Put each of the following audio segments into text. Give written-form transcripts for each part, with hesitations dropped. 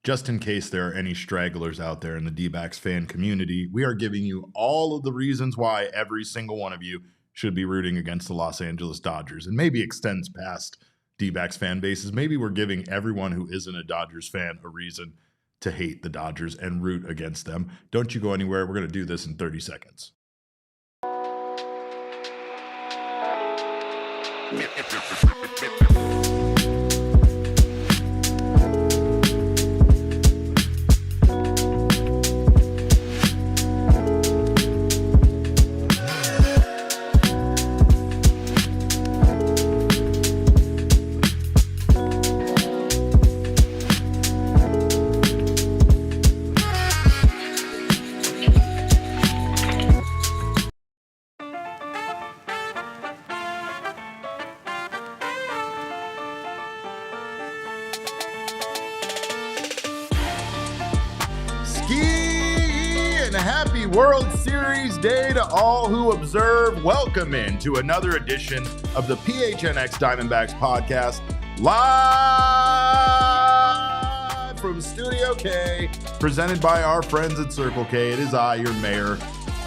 Just in case there are any stragglers out there in the Dbacks fan community, we are giving you all of the reasons why every single one of you should be rooting against the Los Angeles Dodgers, and maybe extends past Dbacks fan bases. Maybe we're giving everyone who isn't a Dodgers fan a reason to hate the Dodgers and root against them. Don't you go anywhere. We're going to do this in 30 seconds. SkeeYee and happy World Series Day to all who observe. Welcome in to another edition of the PHNX Diamondbacks podcast, live from Studio K, presented by our friends at Circle K. It is I, your mayor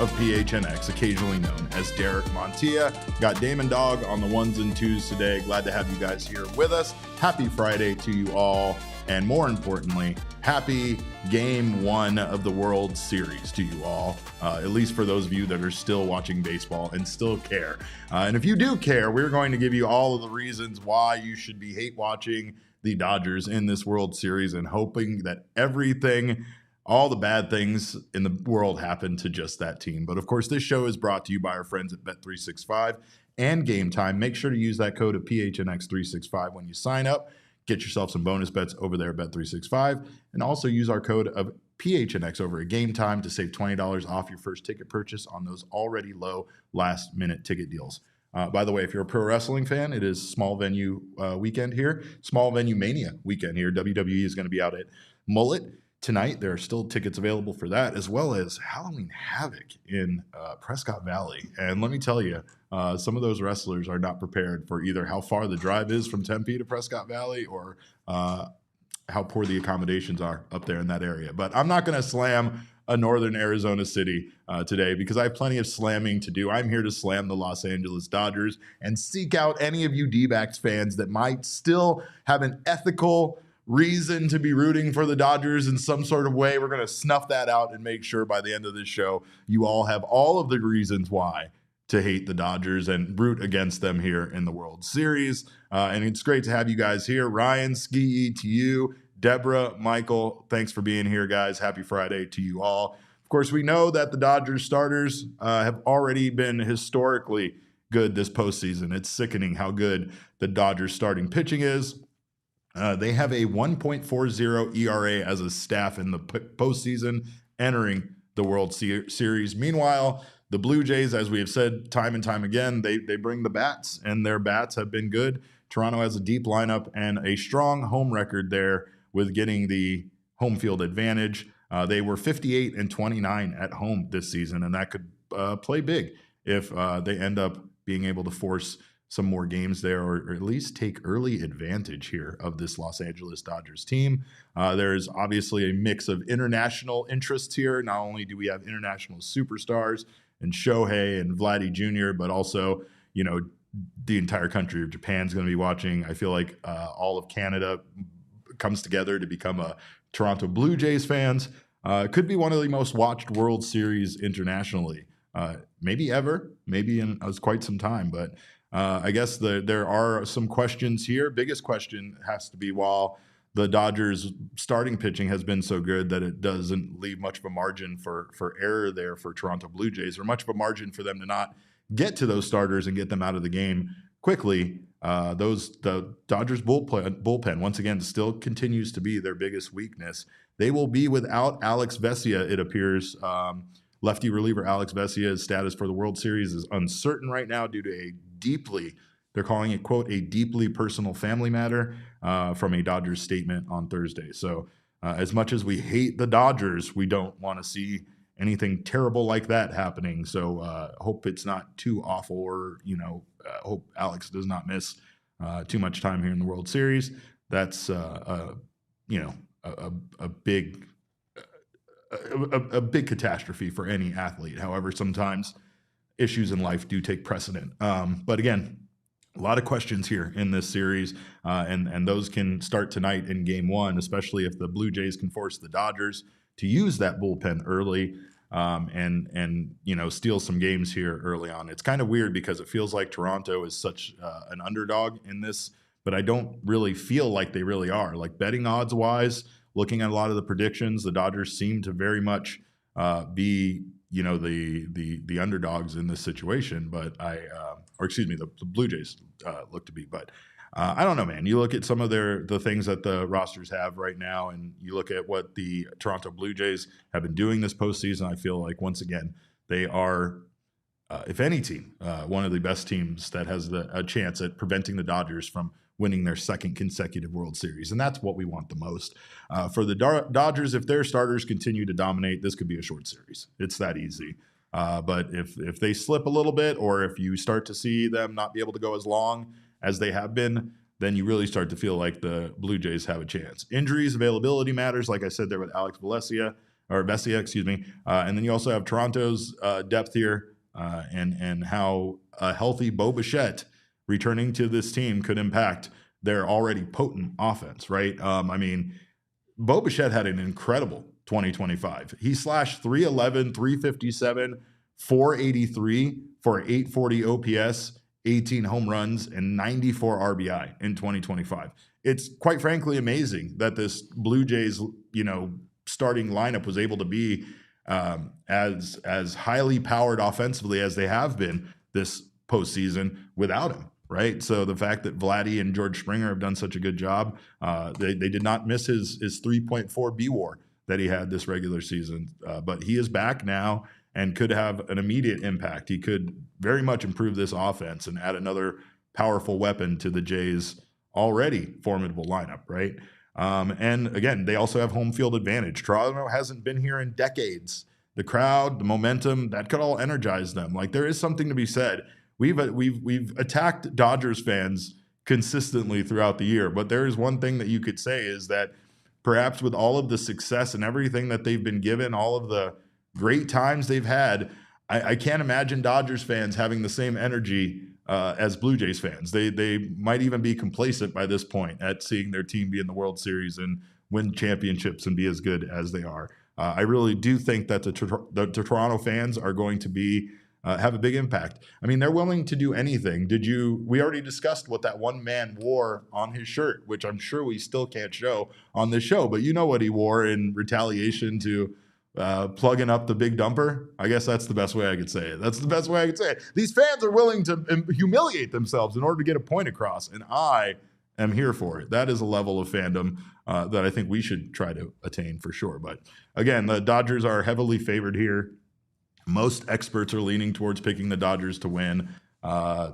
of PHNX, occasionally known as Derek Montilla. Got Damon Dog on the ones and twos today. Glad to have you guys here with us. Happy Friday to you all. And more importantly, happy Game 1 of the World Series to you all, at least for those of you that are still watching baseball and still care. And if you do care, we're going to give you all of the reasons why you should be hate watching the Dodgers in this World Series and hoping that everything, all the bad things in the world happen to just that team. But of course, this show is brought to you by our friends at Bet365 and Game Time. Make sure to use that code of PHNX365 when you sign up. Get yourself some bonus bets over there at Bet365, and also use our code of PHNX over at Game Time to save $20 off your first ticket purchase on those already low last-minute ticket deals. By the way, if you're a pro wrestling fan, it is small venue weekend here, small venue mania weekend here. WWE is going to be out at Mullet tonight. There are still tickets available for that, as well as Halloween Havoc in Prescott Valley. And let me tell you, some of those wrestlers are not prepared for either how far the drive is from Tempe to Prescott Valley or how poor the accommodations are up there in that area. But I'm not going to slam a northern Arizona city today because I have plenty of slamming to do. I'm here to slam the Los Angeles Dodgers and seek out any of you D-backs fans that might still have an ethical reason to be rooting for the Dodgers in some sort of way. We're going to snuff that out and make sure by the end of this show, you all have all of the reasons why to hate the Dodgers and root against them here in the World Series. And it's great to have you guys here. Ryan, SkeeYee, to you, Deborah, Michael, thanks for being here, guys. Happy Friday to you all. Of course, we know that the Dodgers starters have already been historically good this postseason. It's sickening how good the Dodgers starting pitching is. They have a 1.40 ERA as a staff in the postseason entering the World Series. Meanwhile, the Blue Jays, as we have said time and time again, they bring the bats, and their bats have been good. Toronto has a deep lineup and a strong home record there with getting the home field advantage. They were 58-29 at home this season, and that could play big if they end up being able to force some more games there, or at least take early advantage here of this Los Angeles Dodgers team. There's obviously a mix of international interests here. Not only do we have international superstars and Shohei and Vladdy Jr., but also, you know, the entire country of Japan's going to be watching. I feel like all of Canada comes together to become a Toronto Blue Jays fans. Could be one of the most watched World Series internationally, maybe ever, maybe in quite some time, but I guess there are some questions here. Biggest question has to be, while the Dodgers starting pitching has been so good that it doesn't leave much of a margin for error there for Toronto Blue Jays, or much of a margin for them to not get to those starters and get them out of the game quickly. The Dodgers bullpen, once again, still continues to be their biggest weakness. They will be without Alex Vesia, it appears. Lefty reliever Alex Vesia's status for the World Series is uncertain right now due to they're calling it, quote, a deeply personal family matter from a Dodgers statement on Thursday. So as much as we hate the Dodgers, we don't want to see anything terrible like that happening. So hope it's not too awful, or, hope Alex does not miss too much time here in the World Series. That's, a big a big catastrophe for any athlete. However, sometimes issues in life do take precedent. But again, a lot of questions here in this series, and those can start tonight in Game 1, especially if the Blue Jays can force the Dodgers to use that bullpen early, and steal some games here early on. It's kind of weird because it feels like Toronto is such an underdog in this, but I don't really feel like they really are. Like betting odds wise, looking at a lot of the predictions, the Dodgers seem to very much be the underdogs in this situation, but the Blue Jays look to be. But I don't know, man. You look at some of the things that the rosters have right now, and you look at what the Toronto Blue Jays have been doing this postseason. I feel like once again they are, if any team, one of the best teams that has a chance at preventing the Dodgers from winning their second consecutive World Series. And that's what we want the most. For the Dodgers, if their starters continue to dominate, this could be a short series. It's that easy. But if they slip a little bit, or if you start to see them not be able to go as long as they have been, then you really start to feel like the Blue Jays have a chance. Injuries, availability matters, like I said there with Alex Vesia, and then you also have Toronto's depth here, and how a healthy Bo Bichette returning to this team could impact their already potent offense, right? Bo Bichette had an incredible 2025. He slashed 311, 357, 483 for 840 OPS, 18 home runs, and 94 RBI in 2025. It's quite frankly amazing that this Blue Jays, starting lineup was able to be as highly powered offensively as they have been this postseason without him. Right. So the fact that Vladdy and George Springer have done such a good job, they did not miss his 3.4 B WAR that he had this regular season. But he is back now and could have an immediate impact. He could very much improve this offense and add another powerful weapon to the Jays' already formidable lineup. Right. And again, they also have home field advantage. Toronto hasn't been here in decades. The crowd, the momentum, that could all energize them. Like, there is something to be said. We've attacked Dodgers fans consistently throughout the year, but there is one thing that you could say is that perhaps with all of the success and everything that they've been given, all of the great times they've had, I can't imagine Dodgers fans having the same energy as Blue Jays fans. They might even be complacent by this point at seeing their team be in the World Series and win championships and be as good as they are. I really do think that the Toronto fans are going to be have a big impact. They're willing to do anything. We already discussed what that one man wore on his shirt, which I'm sure we still can't show on this show, but you know what he wore in retaliation to plugging up the big dumper. I guess that's the best way I could say it. That's the best way I could say it. These fans are willing to humiliate themselves in order to get a point across, and I am here for it. That is a level of fandom that I think we should try to attain for sure. But again, the Dodgers are heavily favored here. Most experts are leaning towards picking the Dodgers to win. I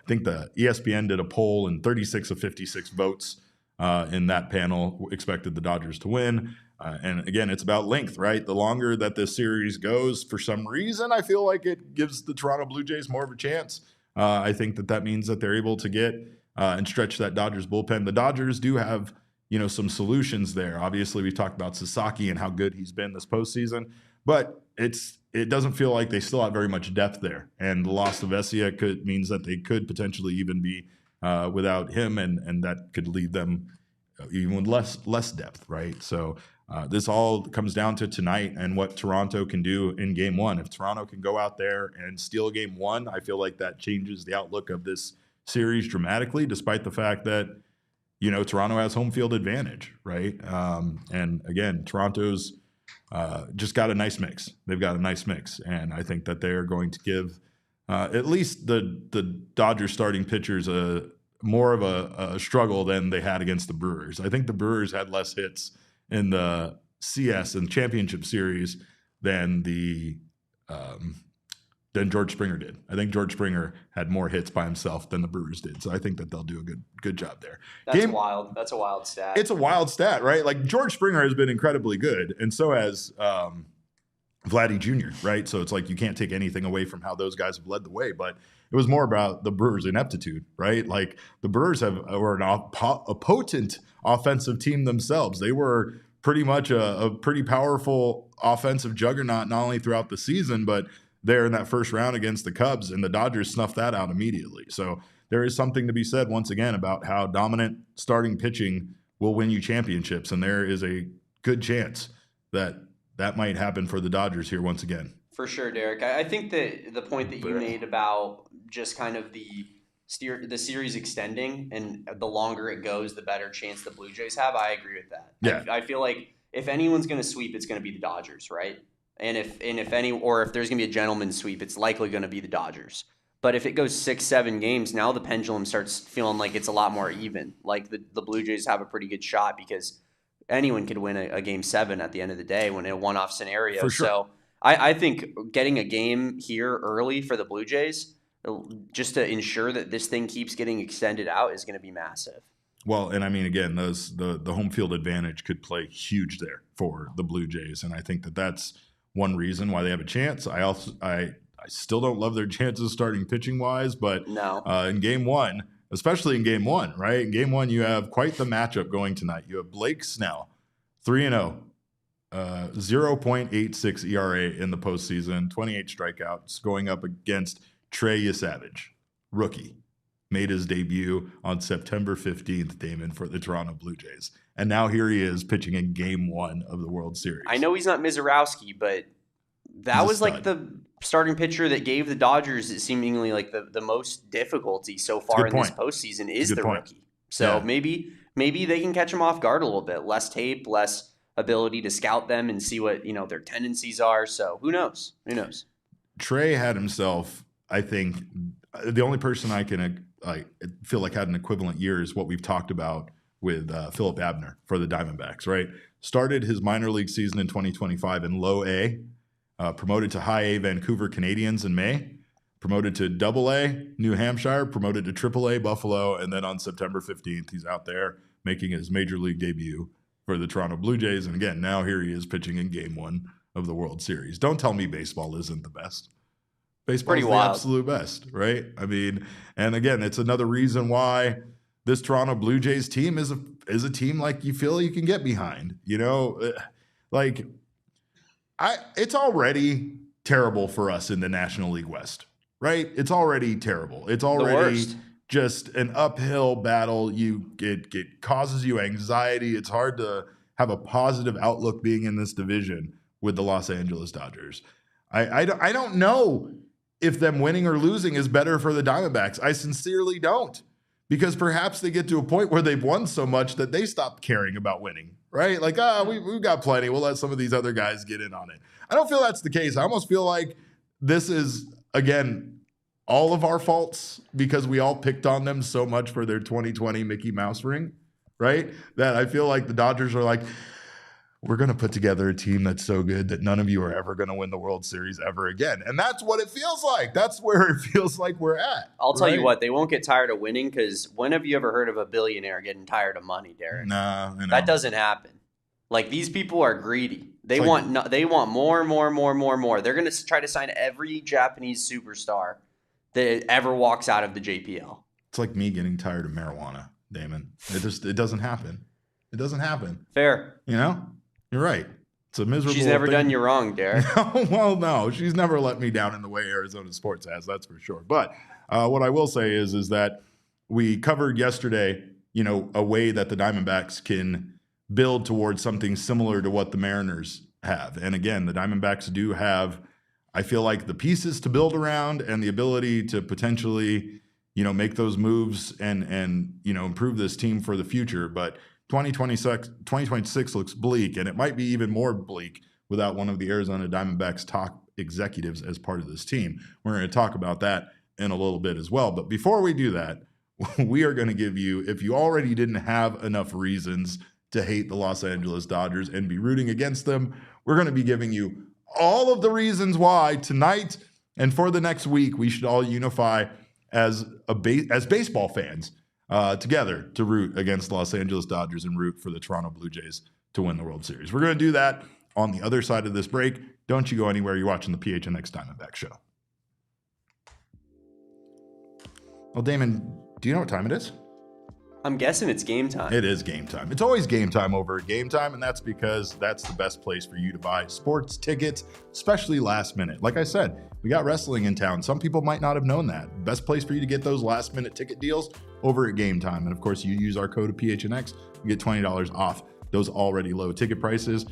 think the ESPN did a poll, and 36 of 56 votes in that panel expected the Dodgers to win. And again, it's about length, right? The longer that this series goes, for some reason, I feel like it gives the Toronto Blue Jays more of a chance. I think that means that they're able to get and stretch that Dodgers bullpen. The Dodgers do have, some solutions there. Obviously, we talked about Sasaki and how good he's been this postseason, but it doesn't feel like they still have very much depth there. And the loss of Vesia means that they could potentially even be without him, and that could leave them even with less depth, right? So this all comes down to tonight and what Toronto can do in Game 1. If Toronto can go out there and steal Game 1, I feel like that changes the outlook of this series dramatically, despite the fact that, Toronto has home field advantage, right? And again, Toronto's just got a nice mix. They've got a nice mix, and I think that they're going to give at least the Dodgers starting pitchers more of a struggle than they had against the Brewers. I think the Brewers had less hits in the CS and championship series than George Springer did. I think George Springer had more hits by himself than the Brewers did. So I think that they'll do a good job there. That's wild. That's a wild stat. It's a wild stat, right? Like, George Springer has been incredibly good, and so has Vladdy Jr., right? So it's like you can't take anything away from how those guys have led the way, but it was more about the Brewers' ineptitude, right? Like the Brewers were a potent offensive team themselves. They were pretty much a pretty powerful offensive juggernaut, not only throughout the season, but there in that first round against the Cubs, and the Dodgers snuffed that out immediately. So there is something to be said once again about how dominant starting pitching will win you championships, and there is a good chance that might happen for the Dodgers here once again. For sure, Derek. I think that the point that you made about just kind of the series extending and the longer it goes, the better chance the Blue Jays have, I agree with that. Yeah. I feel like if anyone's going to sweep, it's going to be the Dodgers, right? And if there's going to be a gentleman's sweep, it's likely going to be the Dodgers. But if it goes 6-7 games, now the pendulum starts feeling like it's a lot more even. Like the Blue Jays have a pretty good shot because anyone could win a game 7 at the end of the day when in a one-off scenario. For sure. So I think getting a game here early for the Blue Jays, just to ensure that this thing keeps getting extended out, is going to be massive. Well, and I mean, again, the home field advantage could play huge there for the Blue Jays, and I think that's one reason why they have a chance. I still don't love their chances starting pitching wise, but No. In game one, especially in game one, right? In game one, you have quite the matchup going tonight. You have Blake Snell, 3-0, 0.86 ERA in the postseason, 28 strikeouts, going up against Trey Yesavage, rookie. Made his debut on September 15th, Damon, for the Toronto Blue Jays. And now here he is pitching in game one of the World Series. I know he's not Mizorowski, but that was like the starting pitcher that gave the Dodgers seemingly like the most difficulty so far in this postseason is the rookie. So maybe they can catch him off guard a little bit. Less tape, less ability to scout them and see what their tendencies are. So who knows? Who knows? Trey had himself, I think, the only person I feel like had an equivalent year is what we've talked about with Philip Abner for the Diamondbacks, right? Started his minor league season in 2025 in low A, promoted to high A Vancouver Canadians in May, promoted to double A New Hampshire, promoted to triple A Buffalo, and then on September 15th, he's out there making his major league debut for the Toronto Blue Jays. And again, now here he is pitching in game one of the World Series. Don't tell me baseball isn't the best. Baseball is the absolute best, right? I mean, and again, it's another reason why this Toronto Blue Jays team is a team like you feel you can get behind. Like it's already terrible for us in the National League West, right? It's already terrible. It's already just an uphill battle. It causes you anxiety. It's hard to have a positive outlook being in this division with the Los Angeles Dodgers. I don't know if them winning or losing is better for the Diamondbacks. I sincerely don't, because perhaps they get to a point where they've won so much that they stop caring about winning, right? Like, we've got plenty. We'll let some of these other guys get in on it. I don't feel that's the case. I almost feel like this is, again, all of our faults because we all picked on them so much for their 2020 Mickey Mouse ring, right? That I feel like the Dodgers are like, we're going to put together a team that's so good that none of you are ever going to win the World Series ever again. And that's what it feels like. That's where it feels like we're at. I'll tell you what, they won't get tired of winning, because when have you ever heard of a billionaire getting tired of money, Derek? Nah, that doesn't happen. Like, these people are greedy. They want more. They're going to try to sign every Japanese superstar that ever walks out of the JPL. It's like me getting tired of marijuana, Damon. It doesn't happen. It doesn't happen. Fair. You're right. It's a miserable She's never done you wrong, Derek. Well, no. She's never let me down in the way Arizona sports has, that's for sure. But what I will say is that we covered yesterday, a way that the Diamondbacks can build towards something similar to what the Mariners have. And again, the Diamondbacks do have, I feel like, the pieces to build around and the ability to potentially, make those moves and improve this team for the future. But 2026 looks bleak, and it might be even more bleak without one of the Arizona Diamondbacks top executives as part of this team. We're going to talk about that in a little bit as well. But before we do that, we are going to give you, if you already didn't have enough reasons to hate the Los Angeles Dodgers and be rooting against them, we're going to be giving you all of the reasons why tonight and for the next week we should all unify as baseball fans together to root against Los Angeles Dodgers and root for the Toronto Blue Jays to win the World Series. We're going to do that on the other side of this break. Don't you go anywhere. You're watching the PHNX Diamondbacks show. Well, Damon, do you know what time it is? I'm guessing it's game time. It is game time. It's always game time over at Game Time, and that's because that's the best place for you to buy sports tickets, especially last minute. Like I said, we got wrestling in town. Some people might not have known that. Best place for you to get those last minute ticket deals over at Game Time. And of course, you use our code PHNX, you get $20 off those already low ticket prices.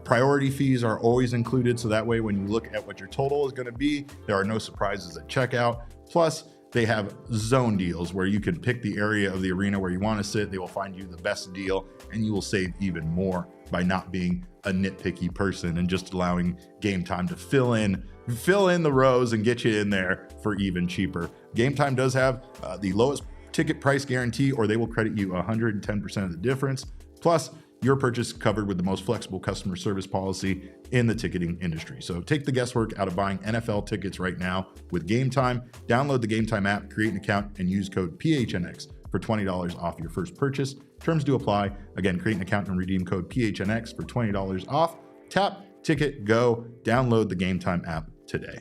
Priority fees are always included, so that way when you look at what your total is going to be, there are no surprises at checkout. Plus, they have zone deals where you can pick the area of the arena where you want to sit. They will find you the best deal, and you will save even more by not being a nitpicky person and just allowing Game Time to fill in the rows and get you in there for even cheaper. Game Time does have the lowest ticket price guarantee, or they will credit you 110% of the difference. Plus, your purchase covered with the most flexible customer service policy in the ticketing industry. So take the guesswork out of buying NFL tickets right now with Game Time. Download the Game Time app, create an account, and use code PHNX for $20 off your first purchase. Terms do apply. Again, create an account and redeem code PHNX for $20 off. Tap, ticket, go. Download the Game Time app today.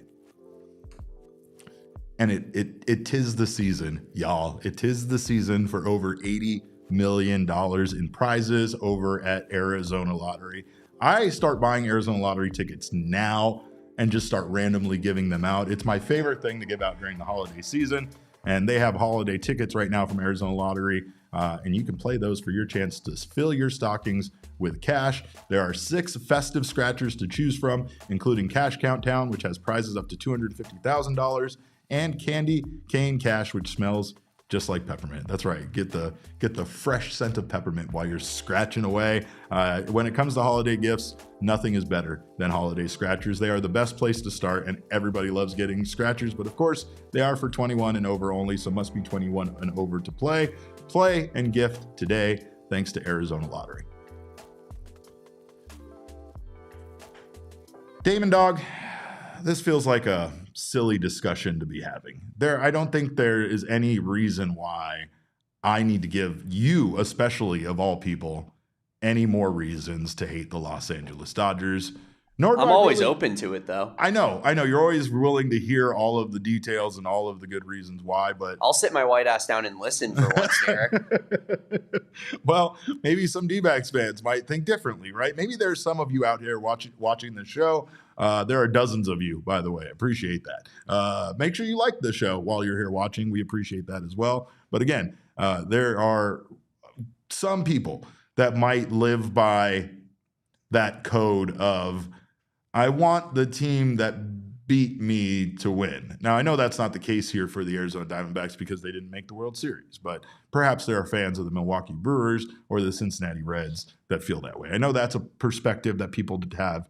And it tis the season, y'all. It tis the season for over $80 million in prizes over at Arizona Lottery. I start buying Arizona Lottery tickets now and just start randomly giving them out. It's my favorite thing to give out during the holiday season, and they have holiday tickets right now from Arizona Lottery, and you can play those for your chance to fill your stockings with cash. There are 6 festive scratchers to choose from, including Cash Countdown, which has prizes up to $250,000, and Candy Cane Cash, which smells just like peppermint. That's right. Get the fresh scent of peppermint while you're scratching away. When it comes to holiday gifts, nothing is better than holiday scratchers. They are the best place to start, and everybody loves getting scratchers. But of course, they are for 21 and over only, so must be 21 and over to play. Play and gift today, thanks to Arizona Lottery. Damon Dog, this feels like a silly discussion to be having. I don't think there is any reason why I need to give you, especially of all people, any more reasons to hate the Los Angeles Dodgers. I'm always open to it, though. I know. You're always willing to hear all of the details and all of the good reasons why, but I'll sit my white ass down and listen for once, Derek. Well, maybe some Dbacks fans might think differently, right? Maybe there's some of you out here watching the show. There are dozens of you, by the way. Appreciate that. Make sure you like the show while you're here watching. We appreciate that as well. But again, there are some people that might live by that code of, I want the team that beat me to win. Now, I know that's not the case here for the Arizona Diamondbacks because they didn't make the World Series, but perhaps there are fans of the Milwaukee Brewers or the Cincinnati Reds that feel that way. I know that's a perspective that people have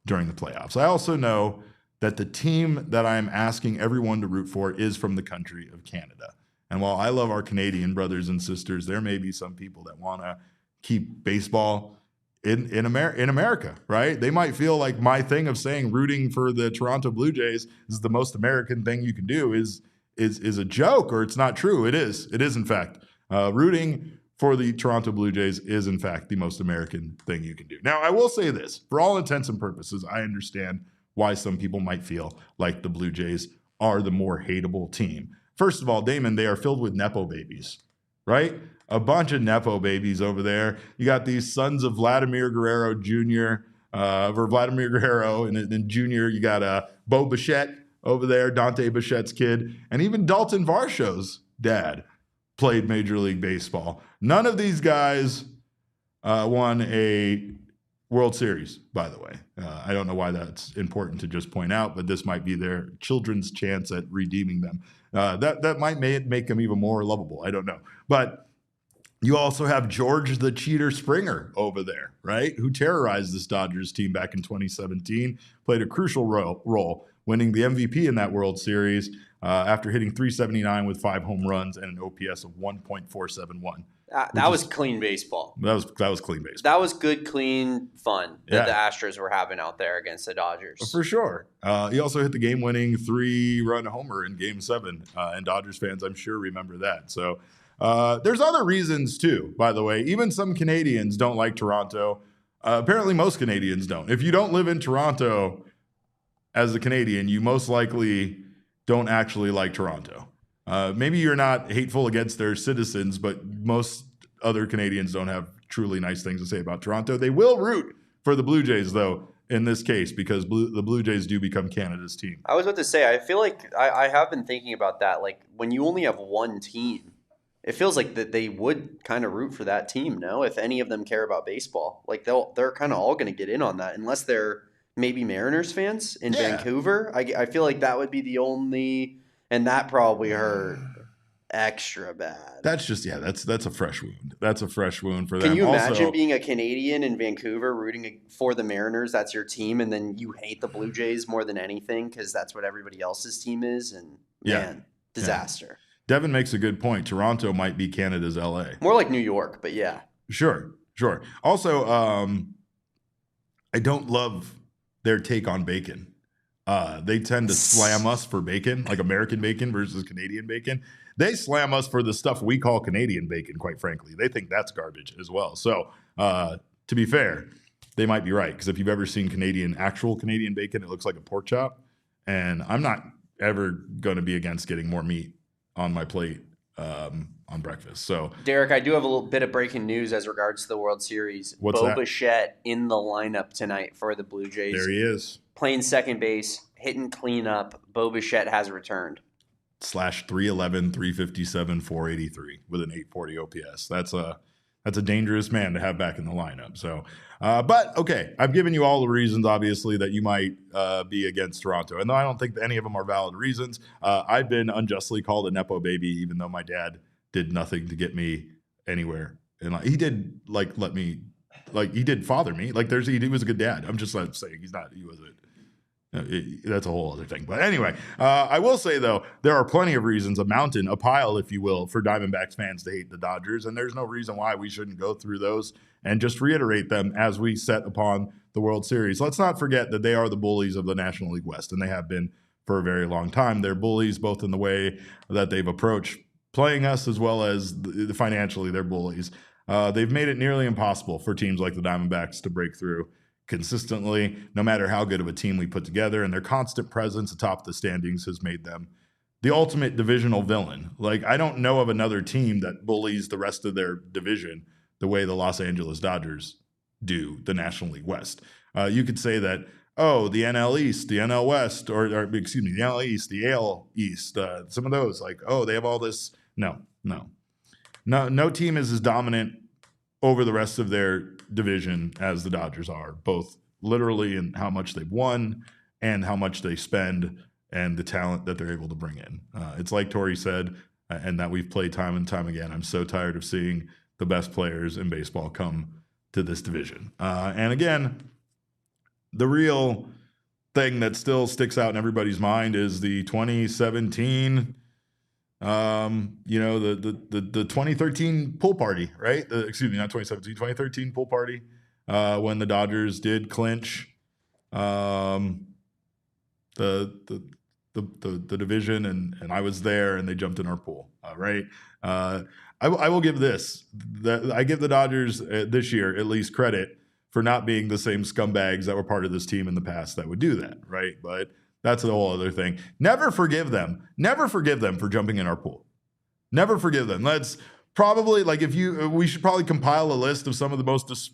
during the playoffs. I also know that the team that I'm asking everyone to root for is from the country of Canada. And while I love our Canadian brothers and sisters, there may be some people that want to keep baseball in America, right? They might feel like my thing of saying rooting for the Toronto Blue Jays is the most American thing you can do is a joke, or it's not true. It is in fact. Rooting for the Toronto Blue Jays is in fact the most American thing you can do. Now, I will say this, for all intents and purposes, I understand why some people might feel like the Blue Jays are the more hateable team. First of all, Damon, they are filled with Nepo babies, right? A bunch of Nepo babies over there. You got these sons of Vladimir Guerrero Jr., or Vladimir Guerrero, and then Jr., you got Bo Bichette over there, Dante Bichette's kid, and even Dalton Varsho's dad played Major League Baseball. None of these guys won a World Series, by the way. I don't know why that's important to just point out, but this might be their children's chance at redeeming them. That might make them even more lovable. I don't know. But you also have George the Cheater Springer over there, right? Who terrorized this Dodgers team back in 2017, played a crucial role, winning the MVP in that World Series after hitting .379 with 5 home runs and an OPS of 1.471. That was clean baseball. That was clean baseball. That was good, clean fun that the Astros were having out there against the Dodgers. For sure. He also hit the game-winning 3-run homer in Game 7, and Dodgers fans, I'm sure, remember that. So there's other reasons, too, by the way. Even some Canadians don't like Toronto. Apparently most Canadians don't. If you don't live in Toronto as a Canadian, you most likely don't actually like Toronto. Maybe you're not hateful against their citizens, but most other Canadians don't have truly nice things to say about Toronto. They will root for the Blue Jays, though, in this case, because the Blue Jays do become Canada's team. I was about to say, I feel like I have been thinking about that. Like, when you only have one team, it feels like that they would kind of root for that team, no? If any of them care about baseball. Like, they're kind of all going to get in on that, unless they're maybe Mariners fans in Vancouver. I feel like that would be the only, and that probably hurt extra bad. That's just, that's a fresh wound. That's a fresh wound for them. Can you imagine being a Canadian in Vancouver rooting for the Mariners? That's your team, and then you hate the Blue Jays more than anything because that's what everybody else's team is, and man, disaster. Devin makes a good point. Toronto might be Canada's LA. More like New York, but yeah. Sure. Also, I don't love their take on bacon. They tend to slam us for bacon, like American bacon versus Canadian bacon. They slam us for the stuff we call Canadian bacon, quite frankly. They think that's garbage as well. So, to be fair, they might be right. Because if you've ever seen actual Canadian bacon, it looks like a pork chop. And I'm not ever going to be against getting more meat on my plate on breakfast. So, Derek, I do have a little bit of breaking news as regards to the World Series. What's Bo that? Bichette in the lineup tonight for the Blue Jays. There he is. Playing second base, hitting cleanup. Bo Bichette has returned. /311, 357, 483 with an 840 OPS. That's a dangerous man to have back in the lineup. So, but okay, I've given you all the reasons, obviously, that you might be against Toronto. And though I don't think that any of them are valid reasons, I've been unjustly called a Nepo baby, even though my dad did nothing to get me anywhere. And he did he did father me. Like he was a good dad. I'm just saying he wasn't. That's a whole other thing. But anyway, I will say, though, there are plenty of reasons, a pile, if you will, for Diamondbacks fans to hate the Dodgers. And there's no reason why we shouldn't go through those and just reiterate them as we set upon the World Series. Let's not forget that they are the bullies of the National League West, and they have been for a very long time. They're bullies both in the way that they've approached playing us as well as financially they're bullies. They've made it nearly impossible for teams like the Diamondbacks to break through consistently, no matter how good of a team we put together, and their constant presence atop the standings has made them the ultimate divisional villain. Like, I don't know of another team that bullies the rest of their division the way the Los Angeles Dodgers do the National League West. You could say that, the NL East, the NL West, the NL East, the AL East, some of those, they have all this. No team is as dominant over the rest of their division as the Dodgers are, both literally in how much they've won and how much they spend and the talent that they're able to bring in. It's like Torrey said, and that we've played time and time again. I'm so tired of seeing the best players in baseball come to this division. And again, the real thing that still sticks out in everybody's mind is the 2017 the 2013 pool party, right? Not 2017, 2013 pool party, when the Dodgers did clinch the division, and I was there, and they jumped in our pool, right? I will give I give the Dodgers this year at least credit for not being the same scumbags that were part of this team in the past that would do that, right? But that's a whole other thing. Never forgive them for jumping in our pool. Never forgive them. Let's probably, we should probably compile a list of some of the most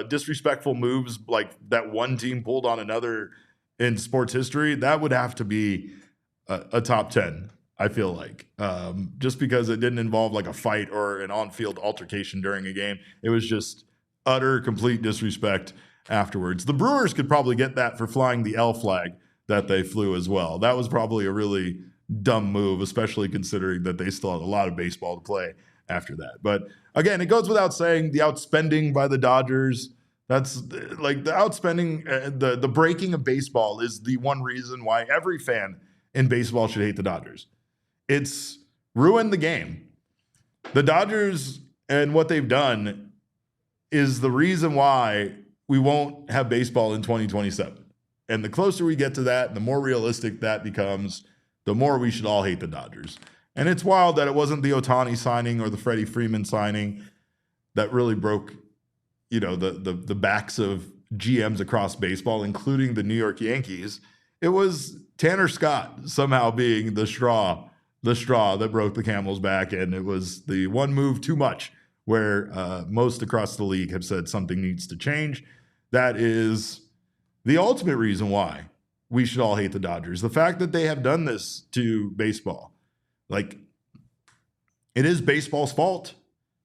disrespectful moves like that one team pulled on another in sports history. That would have to be a top 10, I feel like. Just because it didn't involve like a fight or an on-field altercation during a game. It was just utter, complete disrespect afterwards. The Brewers could probably get that for flying the L flag that they flew as well. That was probably a really dumb move, especially considering that they still had a lot of baseball to play after that. But again, it goes without saying, the outspending by the Dodgers, that's like the outspending, the breaking of baseball is the one reason why every fan in baseball should hate the Dodgers. It's ruined the game. The Dodgers and what they've done is the reason why we won't have baseball in 2027. And the closer we get to that, the more realistic that becomes, the more we should all hate the Dodgers. And it's wild that it wasn't the Ohtani signing or the Freddie Freeman signing that really broke the backs of GMs across baseball, including the New York Yankees. It was Tanner Scott somehow being the straw that broke the camel's back, and it was the one move too much where most across the league have said something needs to change. That is the ultimate reason why we should all hate the Dodgers. The fact that they have done this to baseball. Like, it is baseball's fault.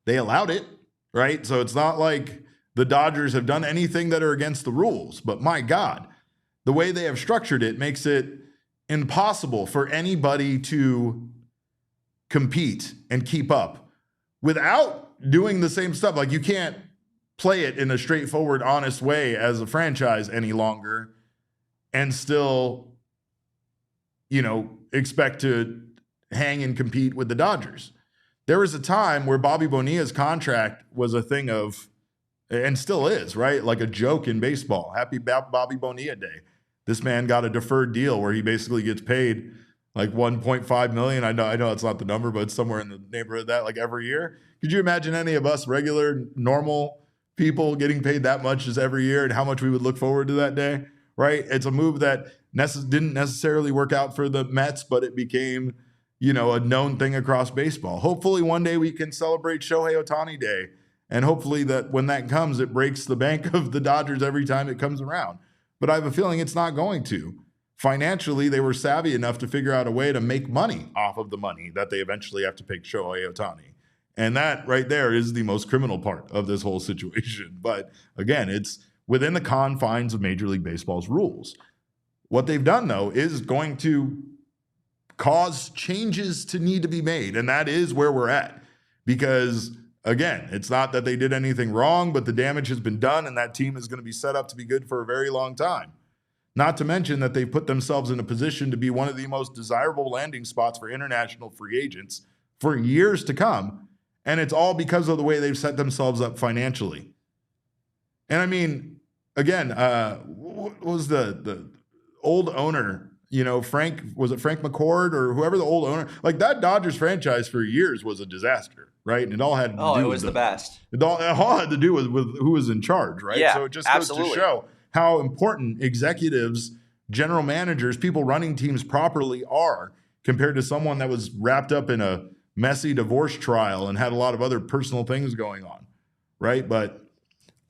They allowed it, right? So it's not like the Dodgers have done anything that are against the rules. But my God, the way they have structured it makes it impossible for anybody to compete and keep up without doing the same stuff. Like, you can't play it in a straightforward, honest way as a franchise any longer and still, expect to hang and compete with the Dodgers. There was a time where Bobby Bonilla's contract was a thing of, and still is, right? Like a joke in baseball. Happy Bobby Bonilla Day. This man got a deferred deal where he basically gets paid like $1.5 million. I know it's not the number, but it's somewhere in the neighborhood of that, like every year. Could you imagine any of us regular, normal people getting paid that much as every year, and how much we would look forward to that day, right? It's a move that didn't necessarily work out for the Mets, but it became, a known thing across baseball. Hopefully one day we can celebrate Shohei Ohtani Day, and hopefully that when that comes, it breaks the bank of the Dodgers every time it comes around. But I have a feeling it's not going to. Financially, they were savvy enough to figure out a way to make money off of the money that they eventually have to pay Shohei Ohtani. And that right there is the most criminal part of this whole situation. But again, it's within the confines of Major League Baseball's rules. What they've done, though, is going to cause changes to need to be made. And that is where we're at. Because, again, it's not that they did anything wrong, but the damage has been done, and that team is going to be set up to be good for a very long time. Not to mention that they've put themselves in a position to be one of the most desirable landing spots for international free agents for years to come. And it's all because of the way they've set themselves up financially. And I mean, again, what was the old owner, Frank McCord or whoever the old owner, like that Dodgers franchise for years was a disaster, right? And it all had to do it was the best. It all had to do with who was in charge, right? Yeah, so it just goes to show how important executives, general managers, people running teams properly are compared to someone that was wrapped up in a messy divorce trial and had a lot of other personal things going on, right? But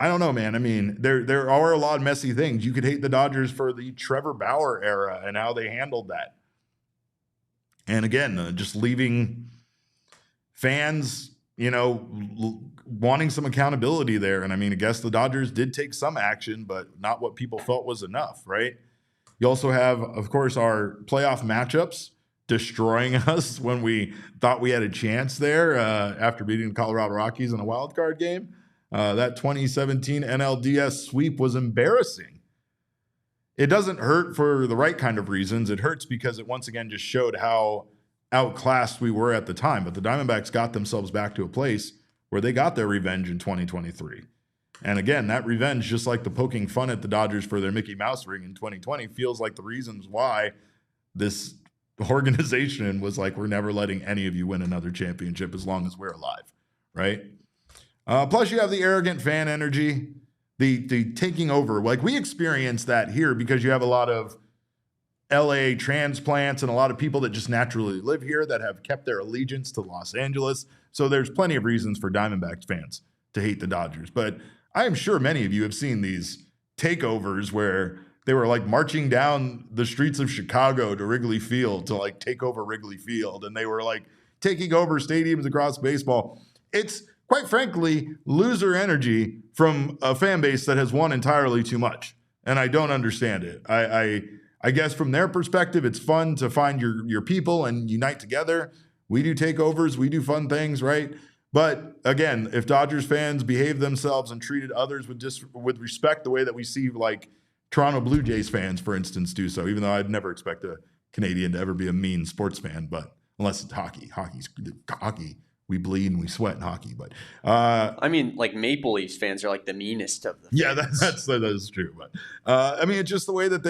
I don't know, man. I mean, there are a lot of messy things. You could hate the Dodgers for the Trevor Bauer era and how they handled that. And again, just leaving fans, wanting some accountability there. And I mean, I guess the Dodgers did take some action, but not what people felt was enough, right? You also have, of course, our playoff matchups destroying us when we thought we had a chance there after beating the Colorado Rockies in a wild card game. That 2017 NLDS sweep was embarrassing. It doesn't hurt for the right kind of reasons. It hurts because it once again just showed how outclassed we were at the time. But the Diamondbacks got themselves back to a place where they got their revenge in 2023. And again, that revenge, just like the poking fun at the Dodgers for their Mickey Mouse ring in 2020, feels like the reasons why this organization was like, we're never letting any of you win another championship as long as we're alive, right? Plus, you have the arrogant fan energy, the taking over. Like, we experienced that here because you have a lot of LA transplants and a lot of people that just naturally live here that have kept their allegiance to Los Angeles. So there's plenty of reasons for Diamondbacks fans to hate the Dodgers. But I am sure many of you have seen these takeovers where they were like marching down the streets of Chicago to Wrigley Field to like take over Wrigley Field. And they were like taking over stadiums across baseball. It's quite frankly loser energy from a fan base that has won entirely too much. And I don't understand it. I guess from their perspective, it's fun to find your people and unite together. We do takeovers, we do fun things, right? But again, if Dodgers fans behave themselves and treated others with respect the way that we see like Toronto Blue Jays fans, for instance, do so, even though I'd never expect a Canadian to ever be a mean sports fan, but unless it's hockey. Hockey, we bleed and we sweat in hockey. But I mean, like Maple Leafs fans are like the meanest of them. Yeah, that is true. But I mean, it's just the way that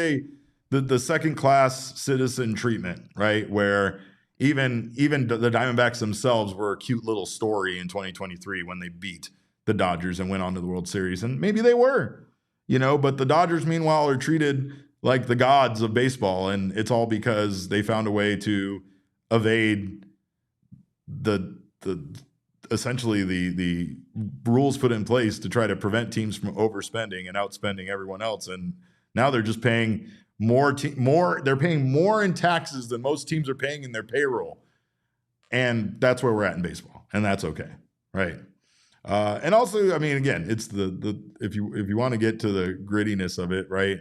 the second class citizen treatment, right? Where even the Diamondbacks themselves were a cute little story in 2023 when they beat the Dodgers and went on to the World Series. And maybe they were, but the Dodgers, meanwhile, are treated like the gods of baseball. And it's all because they found a way to evade essentially the rules put in place to try to prevent teams from overspending and outspending everyone else. And now they're just paying they're paying more in taxes than most teams are paying in their payroll. And that's where we're at in baseball. And that's okay. Right. And also, I mean, again, it's if you want to get to the grittiness of it, right?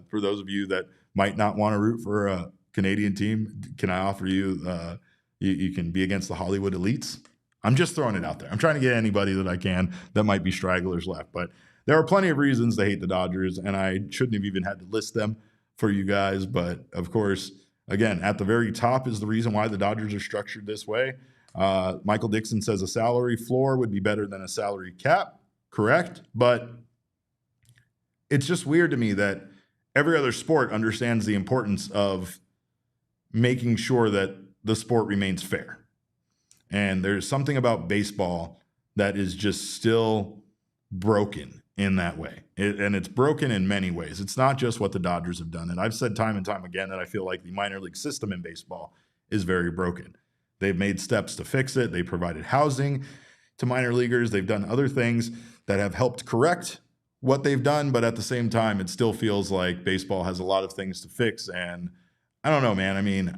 For those of you that might not want to root for a Canadian team, can I offer you, you can be against the Hollywood elites? I'm just throwing it out there. I'm trying to get anybody that I can that might be stragglers left, but there are plenty of reasons to hate the Dodgers, and I shouldn't have even had to list them for you guys. But of course, again, at the very top is the reason why the Dodgers are structured this way. Michael Dixon says a salary floor would be better than a salary cap. Correct. But it's just weird to me that every other sport understands the importance of making sure that the sport remains fair. And there's something about baseball that is just still broken in that way. And it's broken in many ways. It's not just what the Dodgers have done. And I've said time and time again that I feel like the minor league system in baseball is very broken. They've made steps to fix it. They provided housing to minor leaguers. They've done other things that have helped correct what they've done. But at the same time, it still feels like baseball has a lot of things to fix. And I don't know, man. I mean,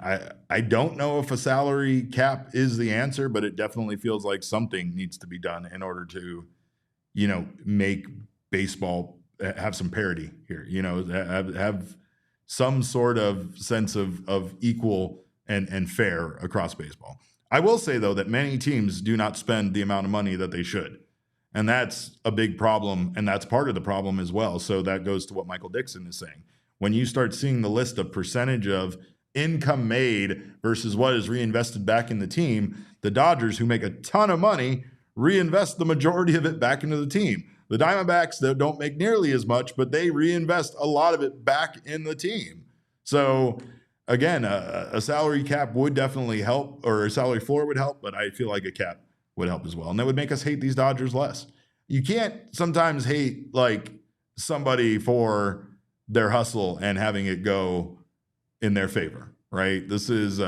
I don't know if a salary cap is the answer, but it definitely feels like something needs to be done in order to, make baseball have some parity here, have some sort of sense of equal and fair across baseball. I will say, though, that many teams do not spend the amount of money that they should. And that's a big problem, and that's part of the problem as well. So that goes to what Michael Dixon is saying. When you start seeing the list of percentage of income made versus what is reinvested back in the team, the Dodgers, who make a ton of money, reinvest the majority of it back into the team. The Diamondbacks, they don't make nearly as much, but they reinvest a lot of it back in the team. So again, a salary cap would definitely help, or a salary floor would help, but I feel like a cap would help as well. And that would make us hate these Dodgers less. You can't sometimes hate like somebody for their hustle and having it go in their favor, right? This is,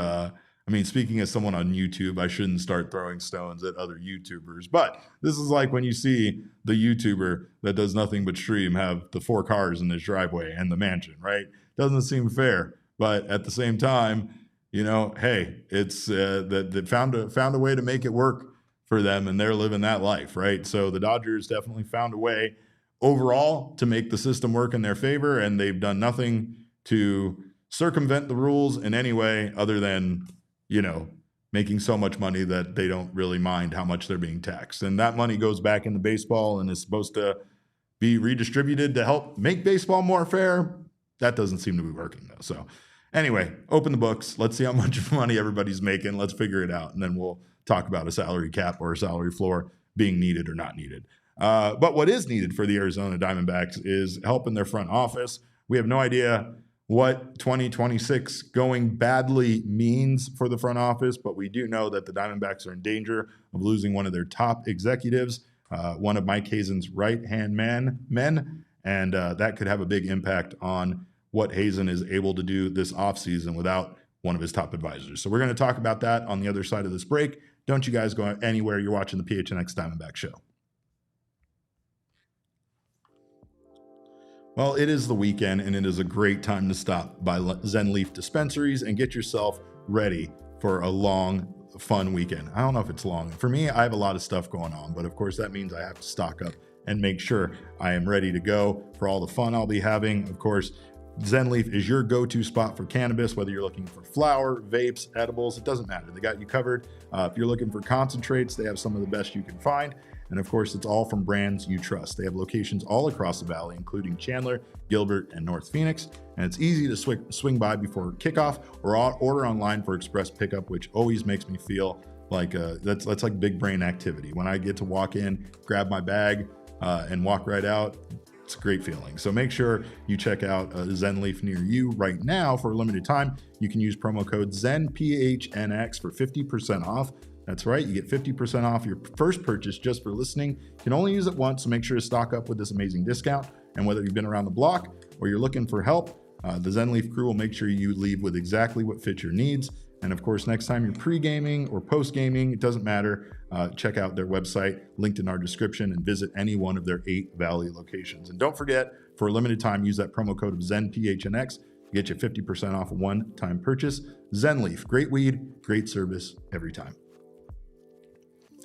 speaking as someone on YouTube, I shouldn't start throwing stones at other YouTubers, but this is like when you see the YouTuber that does nothing but stream have the 4 cars in his driveway and the mansion, right? Doesn't seem fair, but at the same time, hey, it's that found a way to make it work for them, and they're living that life, right? So the Dodgers definitely found a way overall to make the system work in their favor, and they've done nothing to circumvent the rules in any way other than, making so much money that they don't really mind how much they're being taxed. And that money goes back into baseball and is supposed to be redistributed to help make baseball more fair. That doesn't seem to be working, though. So anyway, open the books. Let's see how much money everybody's making. Let's figure it out. And then we'll talk about a salary cap or a salary floor being needed or not needed. But what is needed for the Arizona Diamondbacks is help in their front office. We have no idea what 2026 going badly means for the front office, but we do know that the Diamondbacks are in danger of losing one of their top executives, one of Mike Hazen's right-hand men, and that could have a big impact on what Hazen is able to do this offseason without one of his top advisors. So we're going to talk about that on the other side of this break. Don't you guys go anywhere. You're watching the PHNX Diamondback Show. Well, it is the weekend, and it is a great time to stop by Zen Leaf dispensaries and get yourself ready for a long, fun weekend. I don't know if it's long. For me, I have a lot of stuff going on, but of course that means I have to stock up and make sure I am ready to go for all the fun I'll be having. Of course, Zen Leaf is your go-to spot for cannabis, whether you're looking for flower, vapes, edibles, it doesn't matter. They got you covered. If you're looking for concentrates, they have some of the best you can find. And of course, it's all from brands you trust. They have locations all across the valley, including Chandler, Gilbert, and North Phoenix. And it's easy to swing by before kickoff or order online for express pickup, which always makes me feel like that's like big brain activity. When I get to walk in, grab my bag, and walk right out, it's a great feeling. So make sure you check out Zen Leaf near you right now for a limited time. You can use promo code ZENPHNX for 50% off. That's right. You get 50% off your first purchase just for listening. You can only use it once, so make sure to stock up with this amazing discount. And whether you've been around the block or you're looking for help, the ZenLeaf crew will make sure you leave with exactly what fits your needs. And of course, next time you're pre-gaming or post-gaming, it doesn't matter. Check out their website, linked in our description, and visit any one of their 8 Valley locations. And don't forget, for a limited time, use that promo code of ZenPHNX to get you 50% off a one-time purchase. ZenLeaf, great weed, great service every time.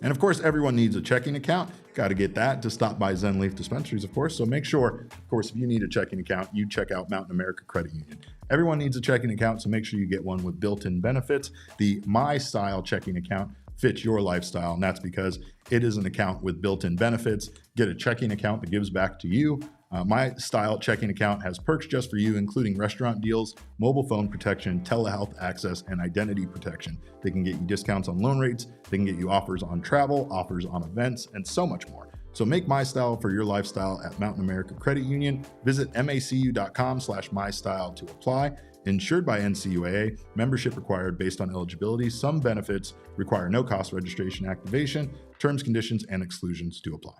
And of course, everyone needs a checking account. Got to get that to stop by ZenLeaf dispensaries, of course. So make sure, of course, if you need a checking account, you check out Mountain America Credit Union. Everyone needs a checking account, so make sure you get one with built-in benefits. The My Style checking account fits your lifestyle, and that's because it is an account with built-in benefits. Get a checking account that gives back to you. My Style checking account has perks just for you, including restaurant deals, mobile phone protection, telehealth access, and identity protection. They can get you discounts on loan rates. They can get you offers on travel, offers on events, and so much more. So make My Style for your lifestyle at Mountain America Credit Union. Visit macu.com/mystyle to apply. Insured by NCUAA, membership required based on eligibility. Some benefits require no cost registration activation. Terms, conditions, and exclusions to apply.